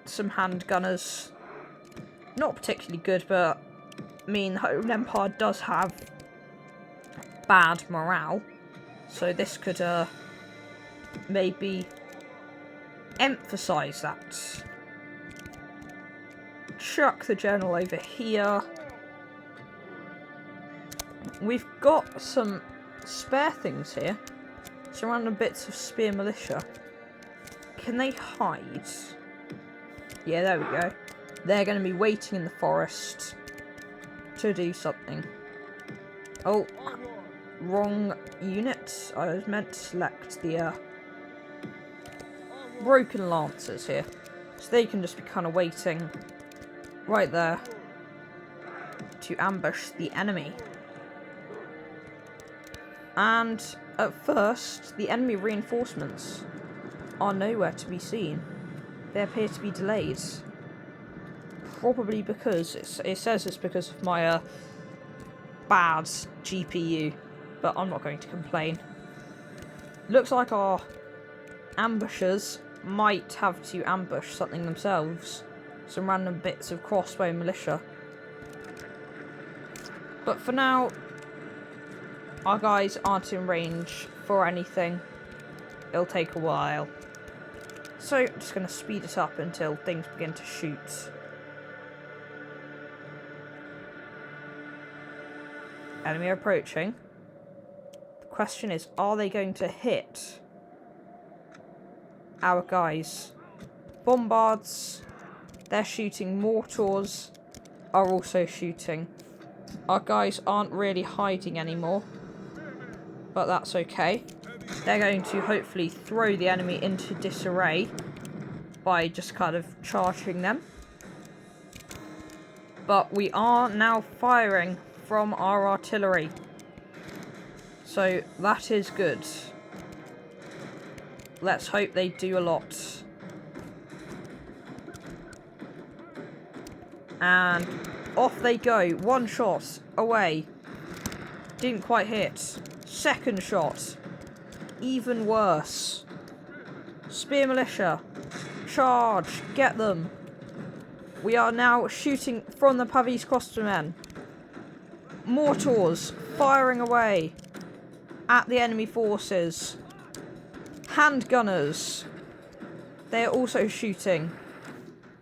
some handgunners. Not particularly good, but I mean, the Holy Empire does have bad morale. So this could maybe emphasise that. Chuck the general over here. We've got some spare things here. Some random bits of spear militia. Can they hide? Yeah, there we go. They're going to be waiting in the forest to do something. Oh, wrong unit. I was meant to select the broken lancers here. So they can just be kind of waiting right there to ambush the enemy. And at first, the enemy reinforcements are nowhere to be seen. They appear to be delayed. Probably because, it says it's because of my bad GPU, but I'm not going to complain. Looks like our ambushers might have to ambush something themselves. Some random bits of crossbow militia. But for now, our guys aren't in range for anything. It'll take a while. So, I'm just going to speed it up until things begin to shoot. Enemy approaching. The question is, are they going to hit our guys? Bombards, they're shooting. Mortars are also shooting. Our guys aren't really hiding anymore, but that's okay. They're going to hopefully throw the enemy into disarray by just kind of charging them. But we are now firing from our artillery. So that is good. Let's hope they do a lot. And off they go. One shot away. Didn't quite hit. Second shot. Even worse. Spear militia. Charge. Get them. We are now shooting from the Pavis crossbowmen. Mortars firing away at the enemy forces. Handgunners. They are also shooting.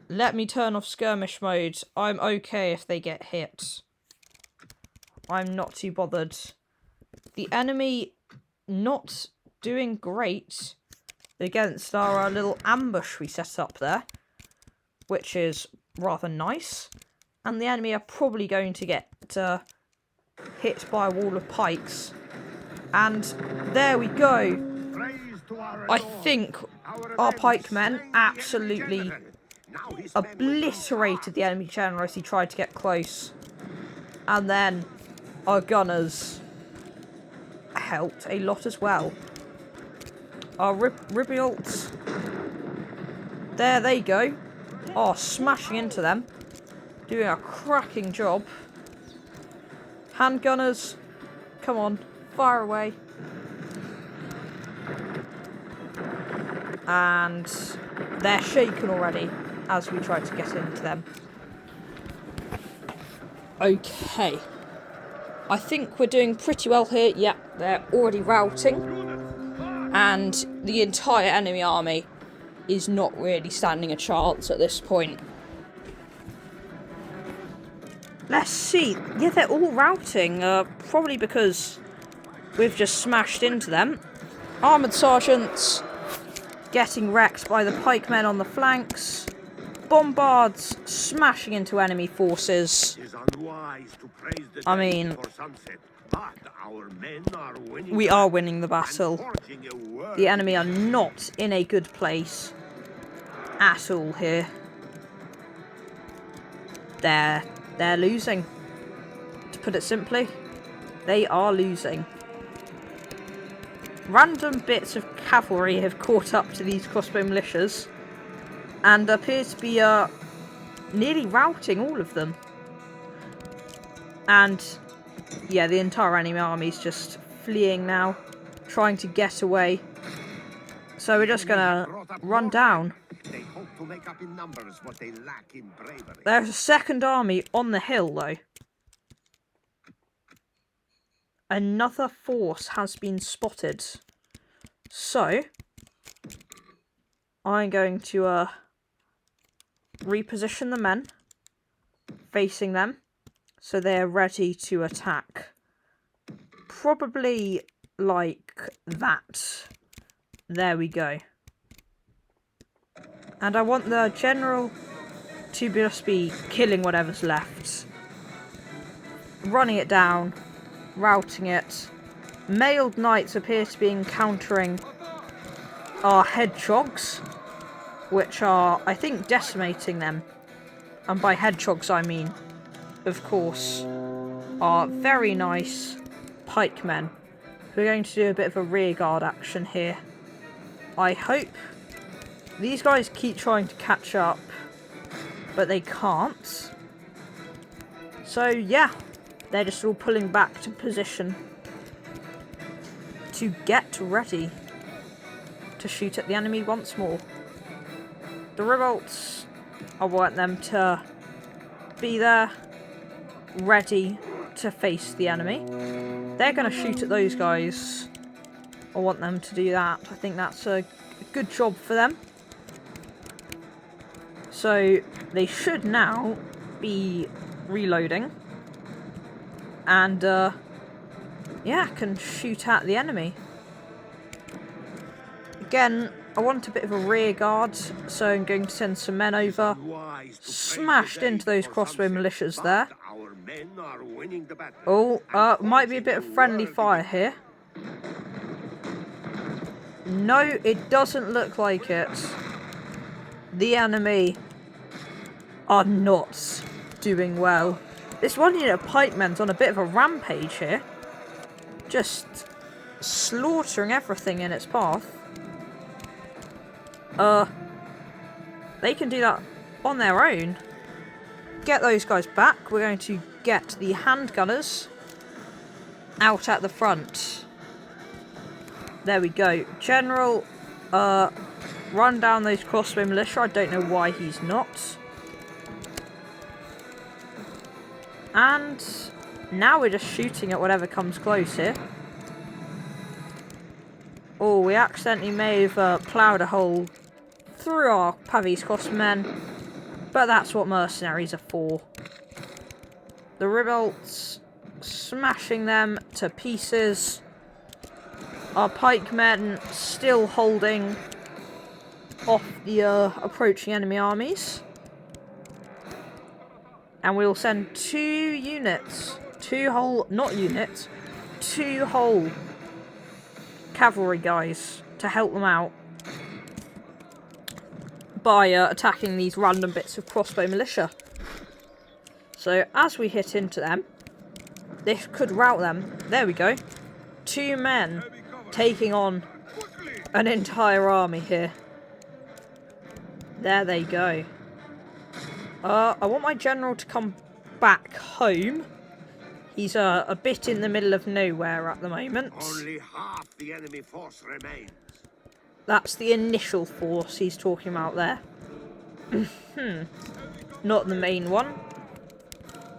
Let me turn off skirmish mode. I'm okay if they get hit. I'm not too bothered. The enemy not doing great against our little ambush we set up there, which is rather nice. And the enemy are probably going to get hit by a wall of pikes. And there we go. I think our pikemen absolutely obliterated the enemy general as he tried to get close. And then our gunners helped a lot as well. Our Ribiolts, there they go. Oh, smashing into them. Doing a cracking job. Handgunners, come on, fire away. And they're shaken already as we try to get into them. Okay. I think we're doing pretty well here. Yep, they're already routing. And the entire enemy army is not really standing a chance at this point. Let's see. Yeah, they're all routing. Probably because we've just smashed into them. Armoured sergeants getting wrecked by the pikemen on the flanks. Bombards smashing into enemy forces. I mean, we are winning the battle. The enemy are not in a good place at all here. They're losing. To put it simply, they are losing. Random bits of cavalry have caught up to these crossbow militias and appear to be nearly routing all of them. And yeah, the entire enemy army is just fleeing now, trying to get away. So we're just gonna run down. They hope to make up in numbers what they lack in bravery. There's a second army on the hill, though. Another force has been spotted. So I'm going to reposition the men facing them so they're ready to attack. Probably like that. There we go. And I want the general to just be killing whatever's left. Running it down. Routing it. Mailed knights appear to be encountering our hedgehogs, which are, I think, decimating them. And by hedgehogs I mean, of course, our very nice pikemen, who are going to do a bit of a rearguard action here. I hope these guys keep trying to catch up, but they can't. So yeah, they're just all pulling back to position to get ready to shoot at the enemy once more. The revolts, I want them to be there, ready to face the enemy. They're going to shoot at those guys. I want them to do that. I think that's a good job for them. So they should now be reloading. And yeah, can shoot at the enemy. Again, I want a bit of a rear guard, so I'm going to send some men over. Smashed into those crossbow militias there. Oh, might be a bit of friendly fire here. No, it doesn't look like it. The enemy are not doing well. This one unit of pikemen's on a bit of a rampage here. Just slaughtering everything in its path. They can do that on their own. Get those guys back. We're going to get the handgunners out at the front. There we go. General, run down those crossbow militia. I don't know why he's not. And now we're just shooting at whatever comes close here. Oh, we accidentally may have ploughed a hole through our Pavis crossmen, but that's what mercenaries are for. The revolts, smashing them to pieces. Our pikemen still holding off the approaching enemy armies. And we'll send 2 units, 2 whole, not units, 2 whole cavalry guys to help them out by attacking these random bits of crossbow militia. So as we hit into them, this could rout them. There we go. 2 men taking on an entire army here. There they go. I want my general to come back home. He's a bit in the middle of nowhere at the moment. Only half the enemy force remains. That's the initial force he's talking about there. Not the main one.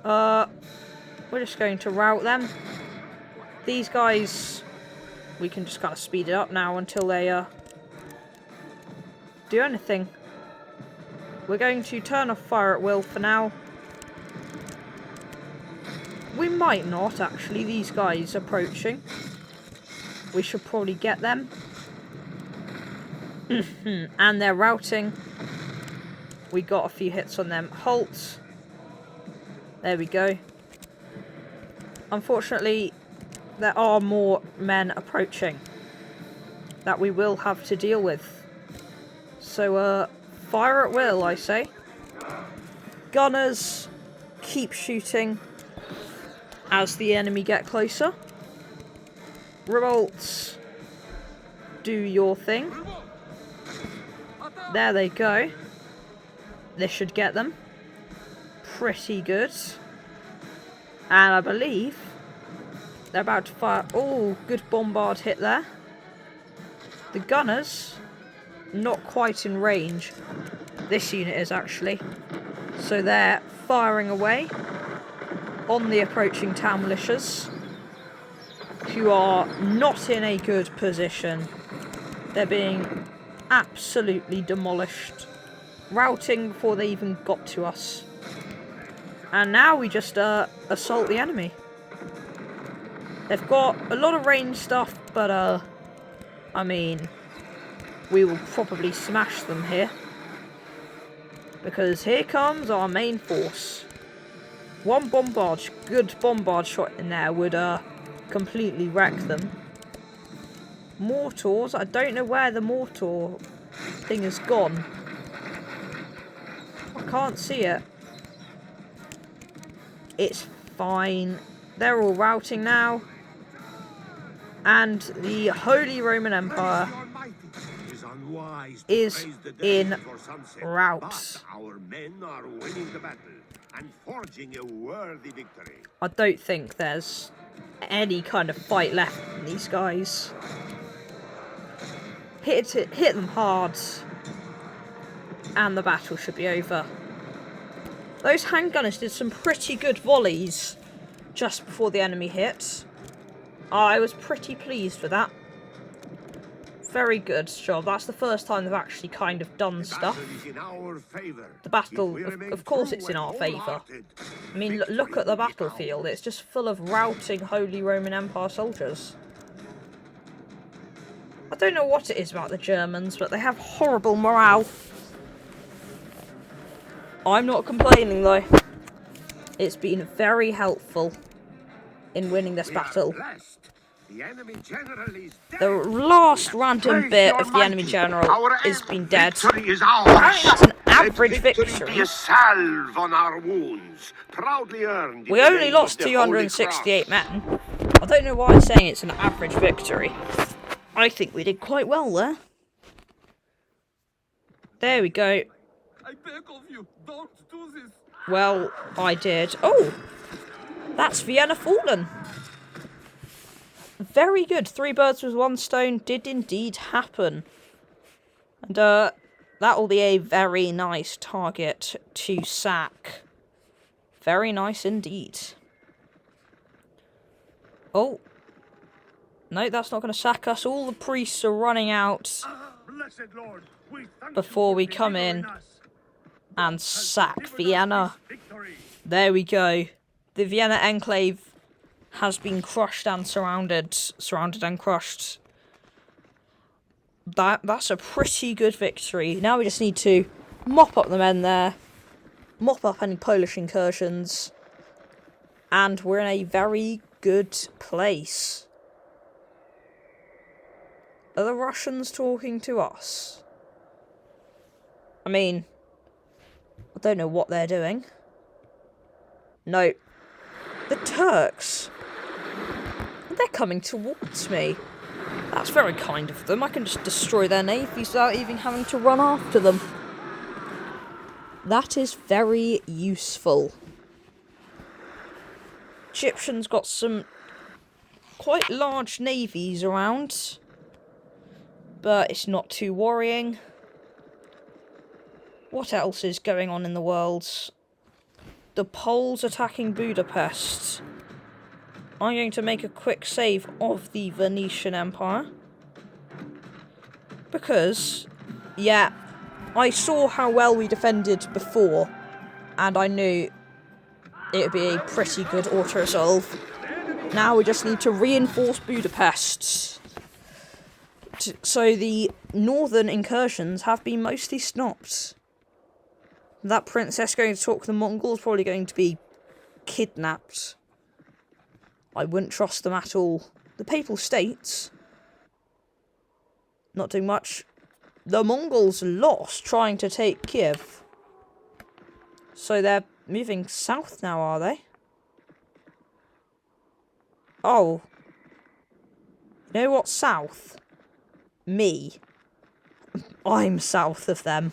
We're just going to rout them. These guys, we can just kind of speed it up now until they do anything. We're going to turn off fire at will for now. We might not, actually. These guys approaching. We should probably get them. And they're routing. We got a few hits on them. Halt. There we go. Unfortunately, there are more men approaching that we will have to deal with. So, fire at will, I say. Gunners, keep shooting as the enemy get closer. Revolts, do your thing. There they go. This should get them. Pretty good. And I believe they're about to fire. Oh, good bombard hit there. The gunners, not quite in range. This unit is actually. So they're firing away on the approaching town militias, who are not in a good position. They're being absolutely demolished, routing before they even got to us. And now we just assault the enemy. They've got a lot of range stuff, but I mean, we will probably smash them here, because here comes our main force. One good bombard shot in there would completely wreck them. Mortars, I don't know where the mortar thing has gone. I can't see it. It's fine. They're all routing now. And the Holy Roman Empire is in rout. Our men are winning the battle and forging a worthy victory. I don't think there's any kind of fight left in these guys. Hit them hard, and the battle should be over. Those handgunners did some pretty good volleys just before the enemy hit. I was pretty pleased with that. Very good job. That's the first time they've actually kind of done stuff. The battle, of course it's in our favour. I mean, look at the battlefield. It's just full of routing Holy Roman Empire soldiers. I don't know what it is about the Germans, but they have horrible morale. I'm not complaining though. It's been very helpful in winning this battle. The last random bit of the enemy general has been dead. Apparently that's an average victory. We only lost 268 men. I don't know why I'm saying it's an average victory. I think we did quite well there. There we go. I beg of you, don't do this. Well, I did. Oh! That's Vienna fallen. Very good. 3 birds with 1 stone did indeed happen. And, that will be a very nice target to sack. Very nice indeed. Oh. No, that's not going to sack us. All the priests are running out Blessed Lord, we thank before you we for come in delivering us. and sack Given us Vienna. this victory. There we go. The Vienna enclave has been crushed and surrounded and crushed. That's a pretty good victory. Now we just need to mop up the men there, mop up any Polish incursions, and we're in a very good place. Are the Russians talking to us? I mean, I don't know what they're doing. No. The Turks. They're coming towards me. That's very kind of them. I can just destroy their navies without even having to run after them. That is very useful. Egyptians got some quite large navies around, but it's not too worrying. What else is going on in the world? The Poles attacking Budapest. I'm going to make a quick save of the Venetian Empire. Because, yeah, I saw how well we defended before, and I knew it would be a pretty good auto-resolve. Now we just need to reinforce Budapest. So the northern incursions have been mostly stopped. That princess going to talk to the Mongols probably going to be kidnapped. I wouldn't trust them at all. The Papal States, not doing much. The Mongols lost trying to take Kiev. So they're moving south now, are they? Oh. You know what's south? Me. I'm south of them.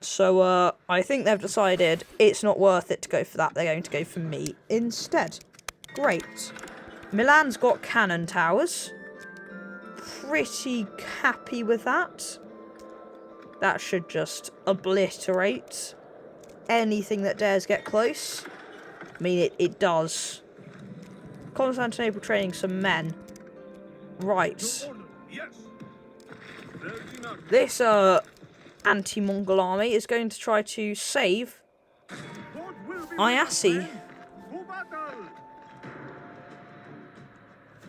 So, I think they've decided it's not worth it to go for that. They're going to go for me instead. Great. Milan's got cannon towers. Pretty happy with that. That should just obliterate anything that dares get close. I mean, it does. Constantinople training some men. Right. This, anti-Mongol army is going to try to save Iasi.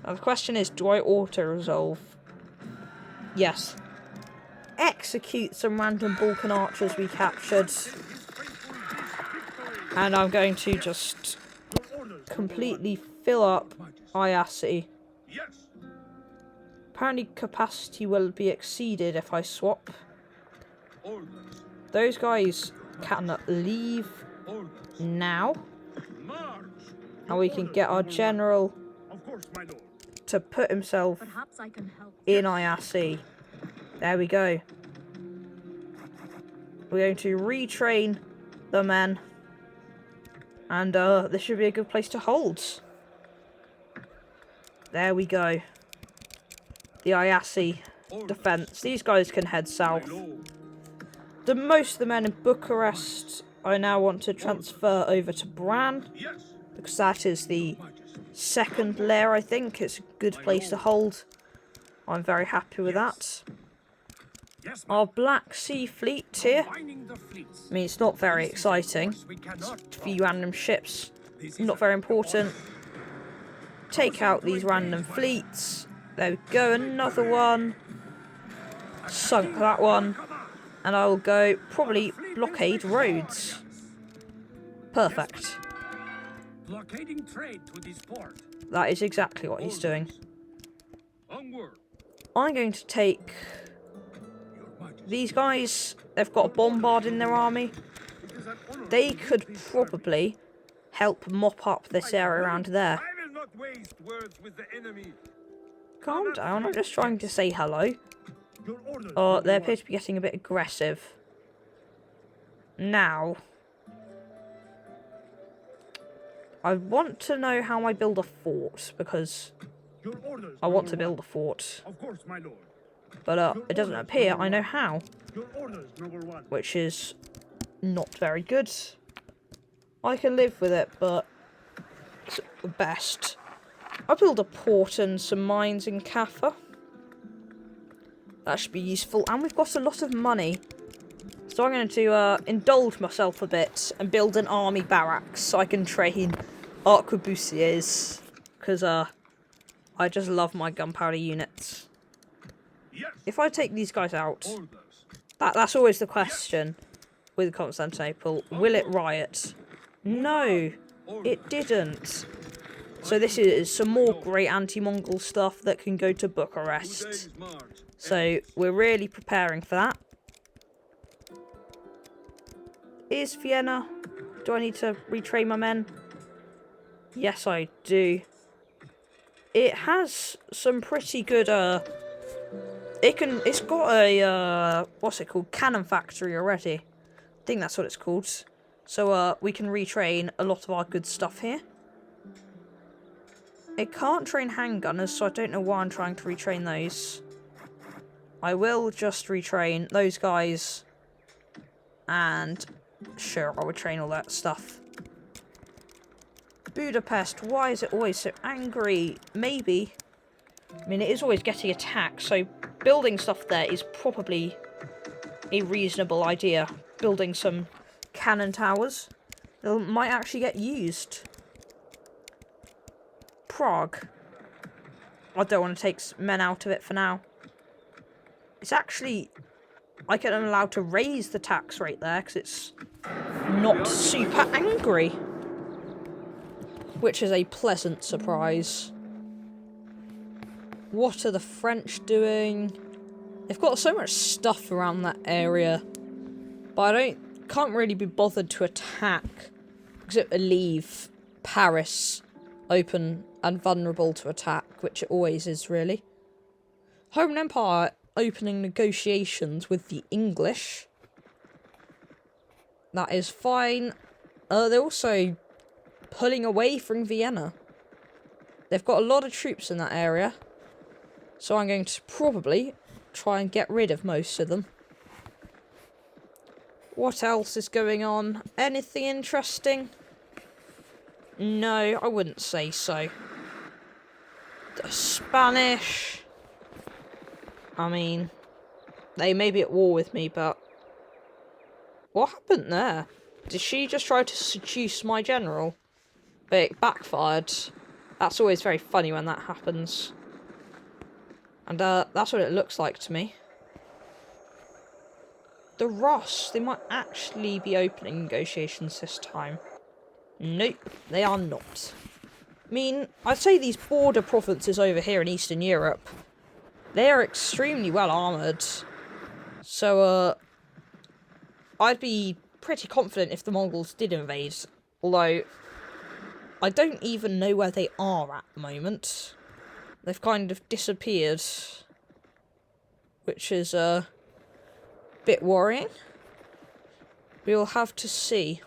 Now the question is, do I auto-resolve? Yes. Execute some random Balkan archers we captured. And I'm going to just completely fill up Iasi. Apparently capacity will be exceeded if I swap. Those guys can leave now. And we can get our general to put himself in Iasi. There we go. We're going to retrain the men. And this should be a good place to hold. There we go. The Iasi defense. These guys can head south. Most of the men in Bucharest I now want to transfer over to Bran, because that is the second lair, I think. It's a good place to hold. I'm very happy with that. Our Black Sea fleet here. I mean, it's not very exciting. It's a few random ships. Not very important. Take out these random fleets. There we go, another one. Sunk that one. And I will go probably blockade roads. Perfect. Blockading trade to this port. That is exactly what he's doing. I'm going to take these guys. They've got a bombard in their army. They could probably help mop up this area around there. not waste words with the enemy. Calm down, I'm just trying to say hello. Your orders, Oh, number they one. appear to be getting a bit aggressive. Now, I want to know how I build a fort, because Your orders, I want number to build one. a fort. Of course, my lord. But it doesn't appear I know how, Your orders, number one. which is not very good. I can live with it, but it's the best. I'll build a port and some mines in Kaffa. That should be useful. And we've got a lot of money. So I'm going to indulge myself a bit and build an army barracks so I can train arquebusiers. Because I just love my gunpowder units. Yes. If I take these guys out, Orders. that's always the question with Constantinople. Will it riot? No, it didn't. So this is some more great anti-Mongol stuff that can go to 2 Bucharest. days march. So we're really preparing for that. Is Vienna? Do I need to retrain my men? Yes, I do. It has some pretty good, it's got a, what's it called? Cannon factory already. I think that's what it's called. So, we can retrain a lot of our good stuff here. It can't train handgunners, so I don't know why I'm trying to retrain those. I will just retrain those guys. And sure, I would train all that stuff. Budapest, why is it always so angry? Maybe. I mean, it is always getting attacked, so building stuff there is probably a reasonable idea. Building some cannon towers. They might actually get used. Prague. I don't want to take men out of it for now. It's actually... I can allowed to raise the tax rate there because it's not super angry. Which is a pleasant surprise. What are the French doing? They've got so much stuff around that area. But I can't really be bothered to attack. Except to leave Paris open and vulnerable to attack, which it always is, really. Roman Empire opening negotiations with the English. That is fine. They're also pulling away from Vienna. They've got a lot of troops in that area. So I'm going to probably try and get rid of most of them. What else is going on? Anything interesting? No, I wouldn't say so. The Spanish... I mean, they may be at war with me, but... What happened there? Did she just try to seduce my general? But it backfired. That's always very funny when that happens. And that's what it looks like to me. The Ross, they might actually be opening negotiations this time. Nope, they are not. I mean, I'd say these border provinces over here in Eastern Europe, they are extremely well armoured. So, I'd be pretty confident if the Mongols did invade. Although, I don't even know where they are at the moment. They've kind of disappeared. Which is, a bit worrying. We'll have to see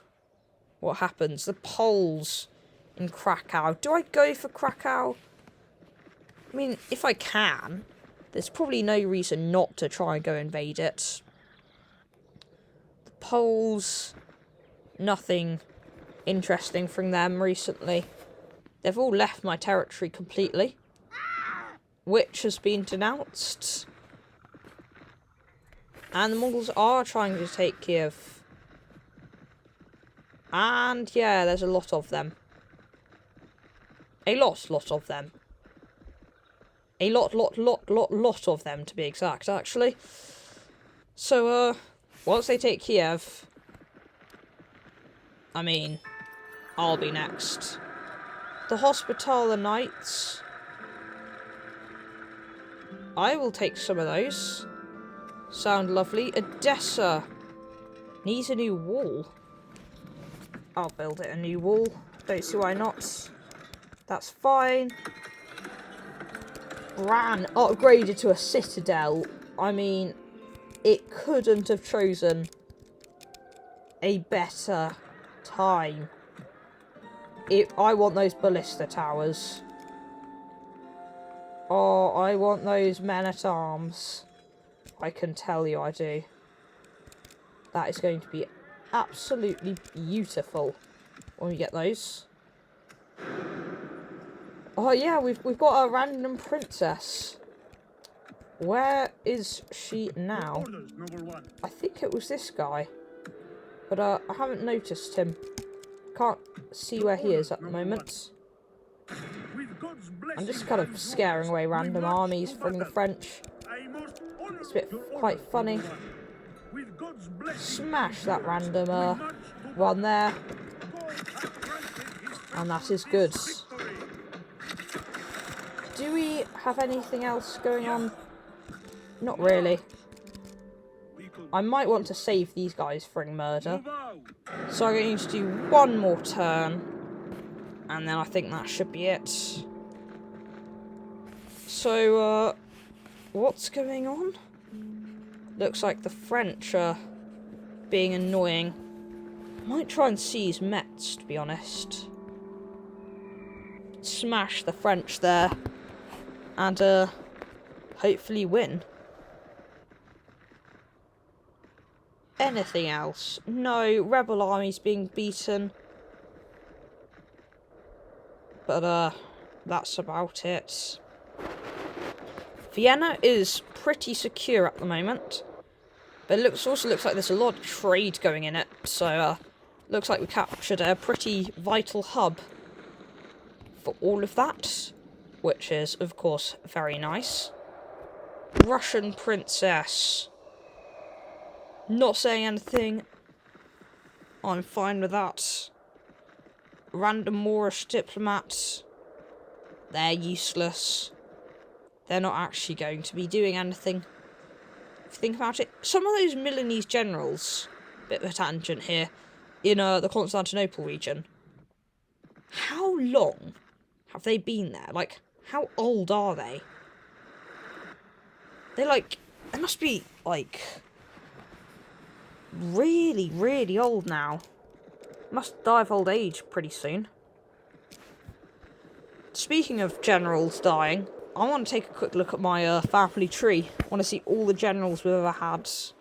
what happens. The Poles in Krakow. Do I go for Krakow? I mean, if I can, there's probably no reason not to try and go invade it. The Poles, nothing interesting from them recently. They've all left my territory completely, which has been denounced. And the Mongols are trying to take Kiev. And yeah, there's a lot of them. A lot of them. A lot of them, to be exact, actually. So, once they take Kiev, I mean, I'll be next. The Hospitaller Knights. I will take some of those. Sound lovely. Edessa needs a new wall. I'll build it a new wall. Don't see why not. That's fine. Bran upgraded to a citadel. I mean, it couldn't have chosen a better time. I want those ballista towers. Oh, I want those men-at-arms. I can tell you I do. That is going to be absolutely beautiful when we get those. Oh yeah, we've got a random princess. Where is she now? I think it was this guy. But I haven't noticed him. Can't see where he is at the moment. I'm just kind of scaring away random armies from the French. It's a bit quite funny. Smash that random one there. And that is good. Do we have anything else going on? Not really. I might want to save these guys from murder. So I'm going to do one more turn. And then I think that should be it. So, what's going on? Looks like the French are being annoying. I might try and seize Metz, to be honest. Smash the French there. And, hopefully win. Anything else? No, rebel armies being beaten. But, that's about it. Vienna is pretty secure at the moment. But it also looks like there's a lot of trade going in it. So, looks like we captured a pretty vital hub for all of that. Which is, of course, very nice. Russian princess. Not saying anything. I'm fine with that. Random Moorish diplomats. They're useless. They're not actually going to be doing anything. If you think about it, some of those Milanese generals, bit of a tangent here, in the Constantinople region, how long have they been there? Like, how old are they? They must be, really, really old now. Must die of old age pretty soon. Speaking of generals dying, I want to take a quick look at my family tree. I want to see all the generals we've ever had. It's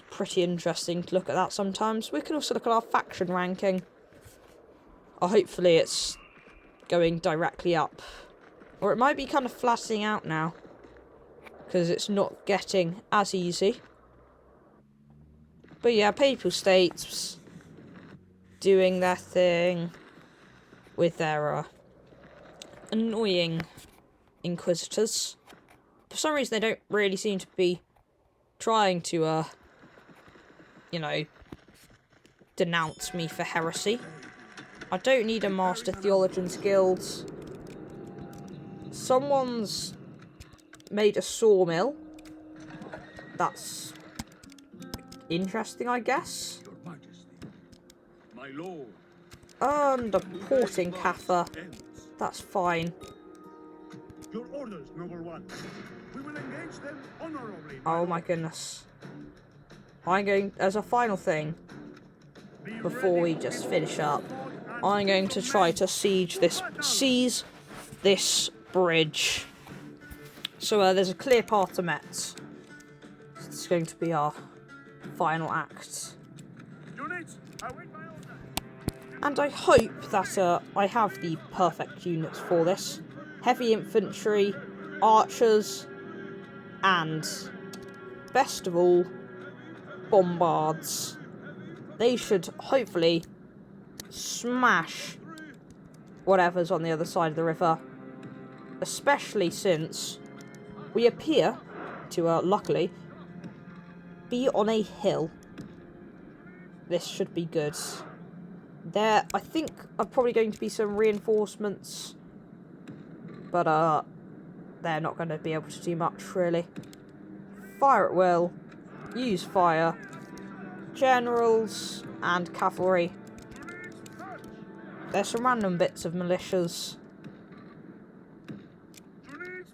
pretty interesting to look at that sometimes. We can also look at our faction ranking. Hopefully it's going directly up. Or it might be kind of flattening out now. Because it's not getting as easy. But yeah, Papal States doing their thing with their annoying inquisitors. For some reason, they don't really seem to be trying to, denounce me for heresy. I don't need a Master Theologian's Guild. Someone's made a sawmill. That's interesting, I guess. Your Majesty, my lord. And a porting Kaffir. That's fine. Your orders, noble one. We will engage them honorably. Oh my goodness. I'm going, as a final thing, before we just finish up, I'm going to try to seize this bridge. So there's a clear path to Metz. It's going to be our final act. Units, await my order. And I hope that I have the perfect units for this. Heavy infantry, archers, and, best of all, bombards. They should hopefully smash whatever's on the other side of the river. Especially since we appear to, luckily, be on a hill. This should be good. There, I think, are probably going to be some reinforcements. But, they're not going to be able to do much, really. Fire at will. Use fire. Generals and cavalry. there's some random bits of militias.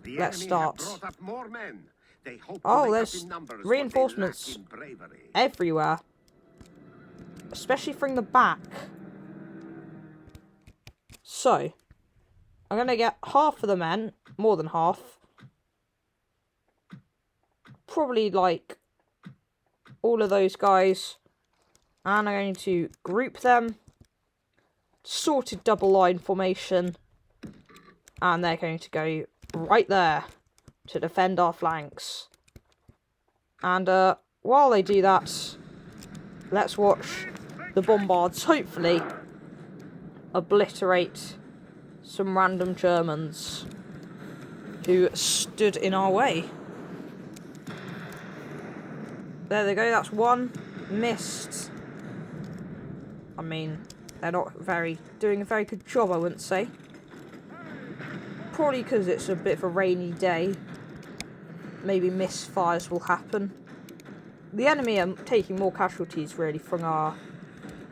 The Let's enemy start. have brought up more men. They hope to Oh, make up there's in numbers reinforcements what they lack in bravery. everywhere. Especially from the back. So, I'm going to get half of the men, more than half. Probably like all of those guys. And I'm going to group them. Sorted double line formation. And they're going to go right there to defend our flanks. And while they do that, let's watch the bombards hopefully obliterate some random Germans who stood in our way. There they go, that's one. Missed. I mean, they're not doing a very good job, I wouldn't say. Probably because it's a bit of a rainy day. Maybe misfires will happen. The enemy are taking more casualties, really, from our...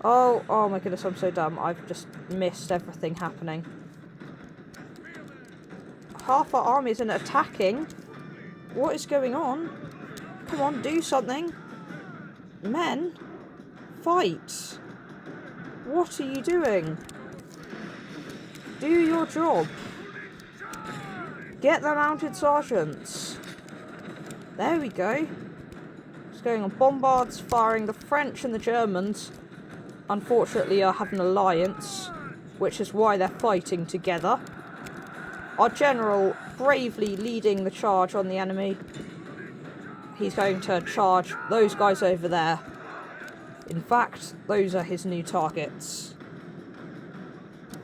Oh my goodness, I'm so dumb. I've just missed everything happening. Half our army isn't attacking. What is going on? Come on, do something. Men, fight. What are you doing? Do your job. Get the mounted sergeants. There we go. It's going on. Bombards firing. The French and the Germans, unfortunately, have an alliance, which is why they're fighting together. Our general bravely leading the charge on the enemy. He's going to charge those guys over there. In fact, those are his new targets.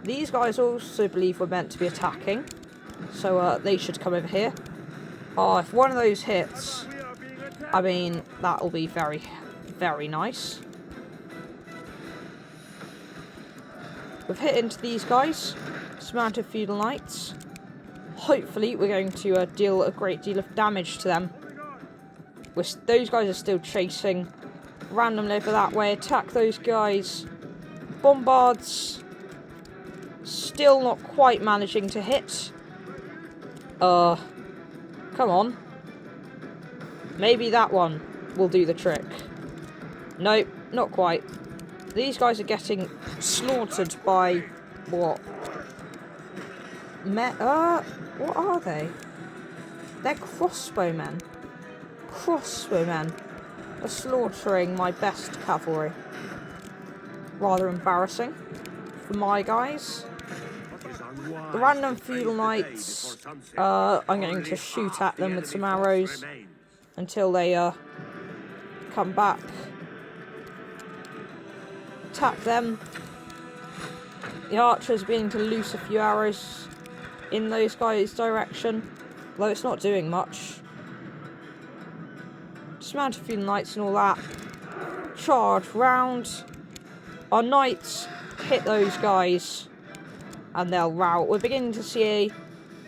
These guys also believe we're meant to be attacking, so they should come over here. Oh, if one of those hits, I mean, that'll be very, very nice. We've hit into these guys, dismounted feudal knights. Hopefully, we're going to deal a great deal of damage to them. Those guys are still chasing randomly over that way. Attack those guys. Bombards. Still not quite managing to hit. Come on. Maybe that one will do the trick. Nope, not quite. These guys are getting slaughtered by what? What are they? They're crossbowmen. Crossbowmen are slaughtering my best cavalry. Rather embarrassing for my guys. The random feudal knights, I'm going to shoot at them with some arrows until they come back. Attack them. The archers beginning to loose a few arrows in those guys' direction, though it's not doing much. Dismount a few knights and all that. Charge round. Our knights hit those guys and they'll rout. We're beginning to see a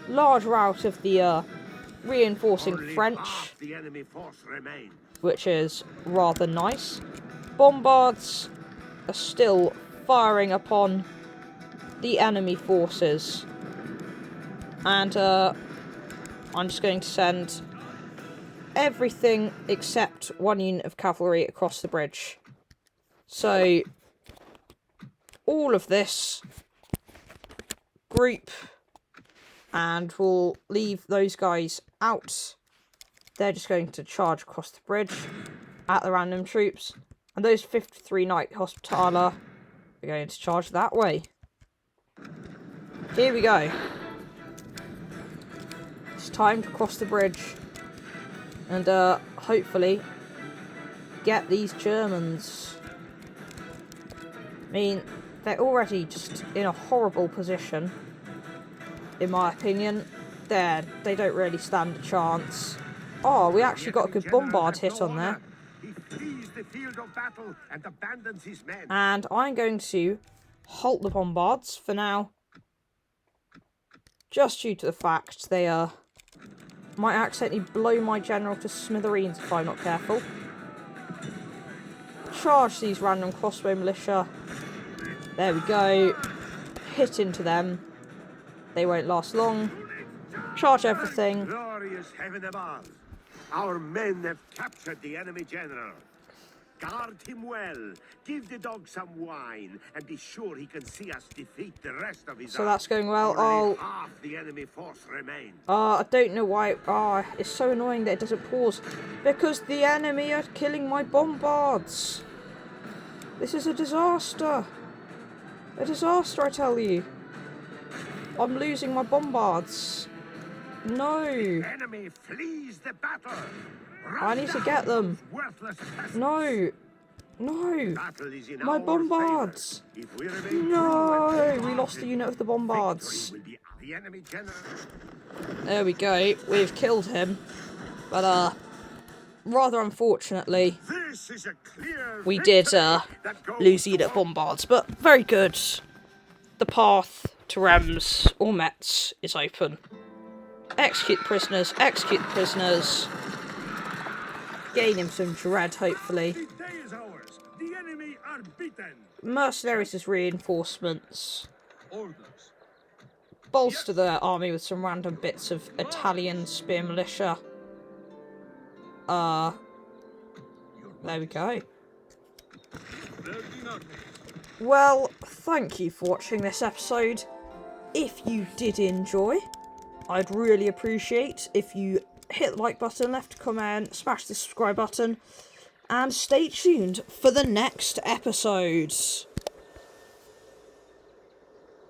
large rout of the reinforcing French, which is rather nice. Bombards are still firing upon the enemy forces. And I'm just going to send everything except one unit of cavalry across the bridge. So, all of this group, and we'll leave those guys out. They're just going to charge across the bridge at the random troops. And those 53 Knight Hospitaller are going to charge that way. Here we go. It's time to cross the bridge. And hopefully get these Germans. I mean, they're already just in a horrible position, in my opinion. They don't really stand a chance. Oh, we actually got a good bombard hit on there. And I'm going to halt the bombards for now. Just due to the fact they might accidentally blow my general to smithereens if I'm not careful. Charge these random crossbow militia. There we go. hit into them. They won't last long. Charge everything. Glorious heaven above. Our men have captured the enemy general. Guard him well. Give the dog some wine, and be sure he can see us defeat the rest of his So that's going well. Only half the enemy force remains. I don't know why. It's so annoying that it doesn't pause. Because the enemy are killing my bombards. This is a disaster. A disaster, I tell you. I'm losing my bombards. No. Enemy flees the battle. I need to get them. No. No. My bombards. No. We lost the unit of the bombards. There we go. We've killed him. But, rather unfortunately, we did, lose the unit of bombards. But, very good. The path to Rems or Metz is open. Execute the prisoners. Execute the prisoners. Gain him some dread, hopefully. The day is ours. The enemy are beaten. Mercenaries as reinforcements. Orders. Bolster the army with some random bits of Italian spear militia. There we go. Well, thank you for watching this episode. If you did enjoy, I'd really appreciate if you hit the like button, left a comment, smash the subscribe button, and stay tuned for the next episodes.